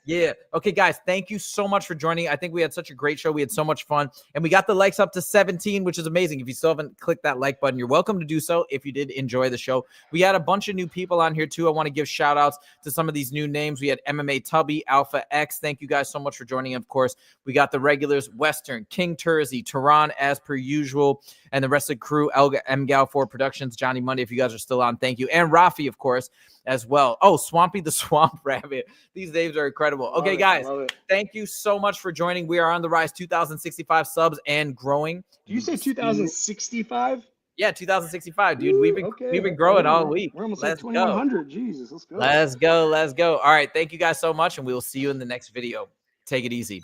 Yeah. Okay, guys, thank you so much for joining. I think we had such a great show. We had so much fun, and we got the likes up to 17, which is amazing. If you still haven't clicked that like button, you're welcome to do so if you did enjoy the show. We had a bunch of new people on here too. I want to give shout outs to some of these new names. We had MMA Tubby, Alpha X. Thank you guys so much for joining. Of course, we got the regulars, Western, King Tersey, Tehran as per usual, and the rest of the crew, Elga MGAL4 Productions, Johnny Monday, if you guys are still on, thank you. And Rafi, of course, as well. Oh, Swampy the Swamp Rabbit. These names are incredible. Okay, guys, thank you so much for joining. We are on the rise, 2,065 subs and growing. Do you say 2,065? Yeah, 2065, dude. We've been Okay. growing all We're- week. We're almost Let's at go. 2100. Jesus, let's go. Let's go. Let's go. All right. Thank you guys so much, and we will see you in the next video. Take it easy.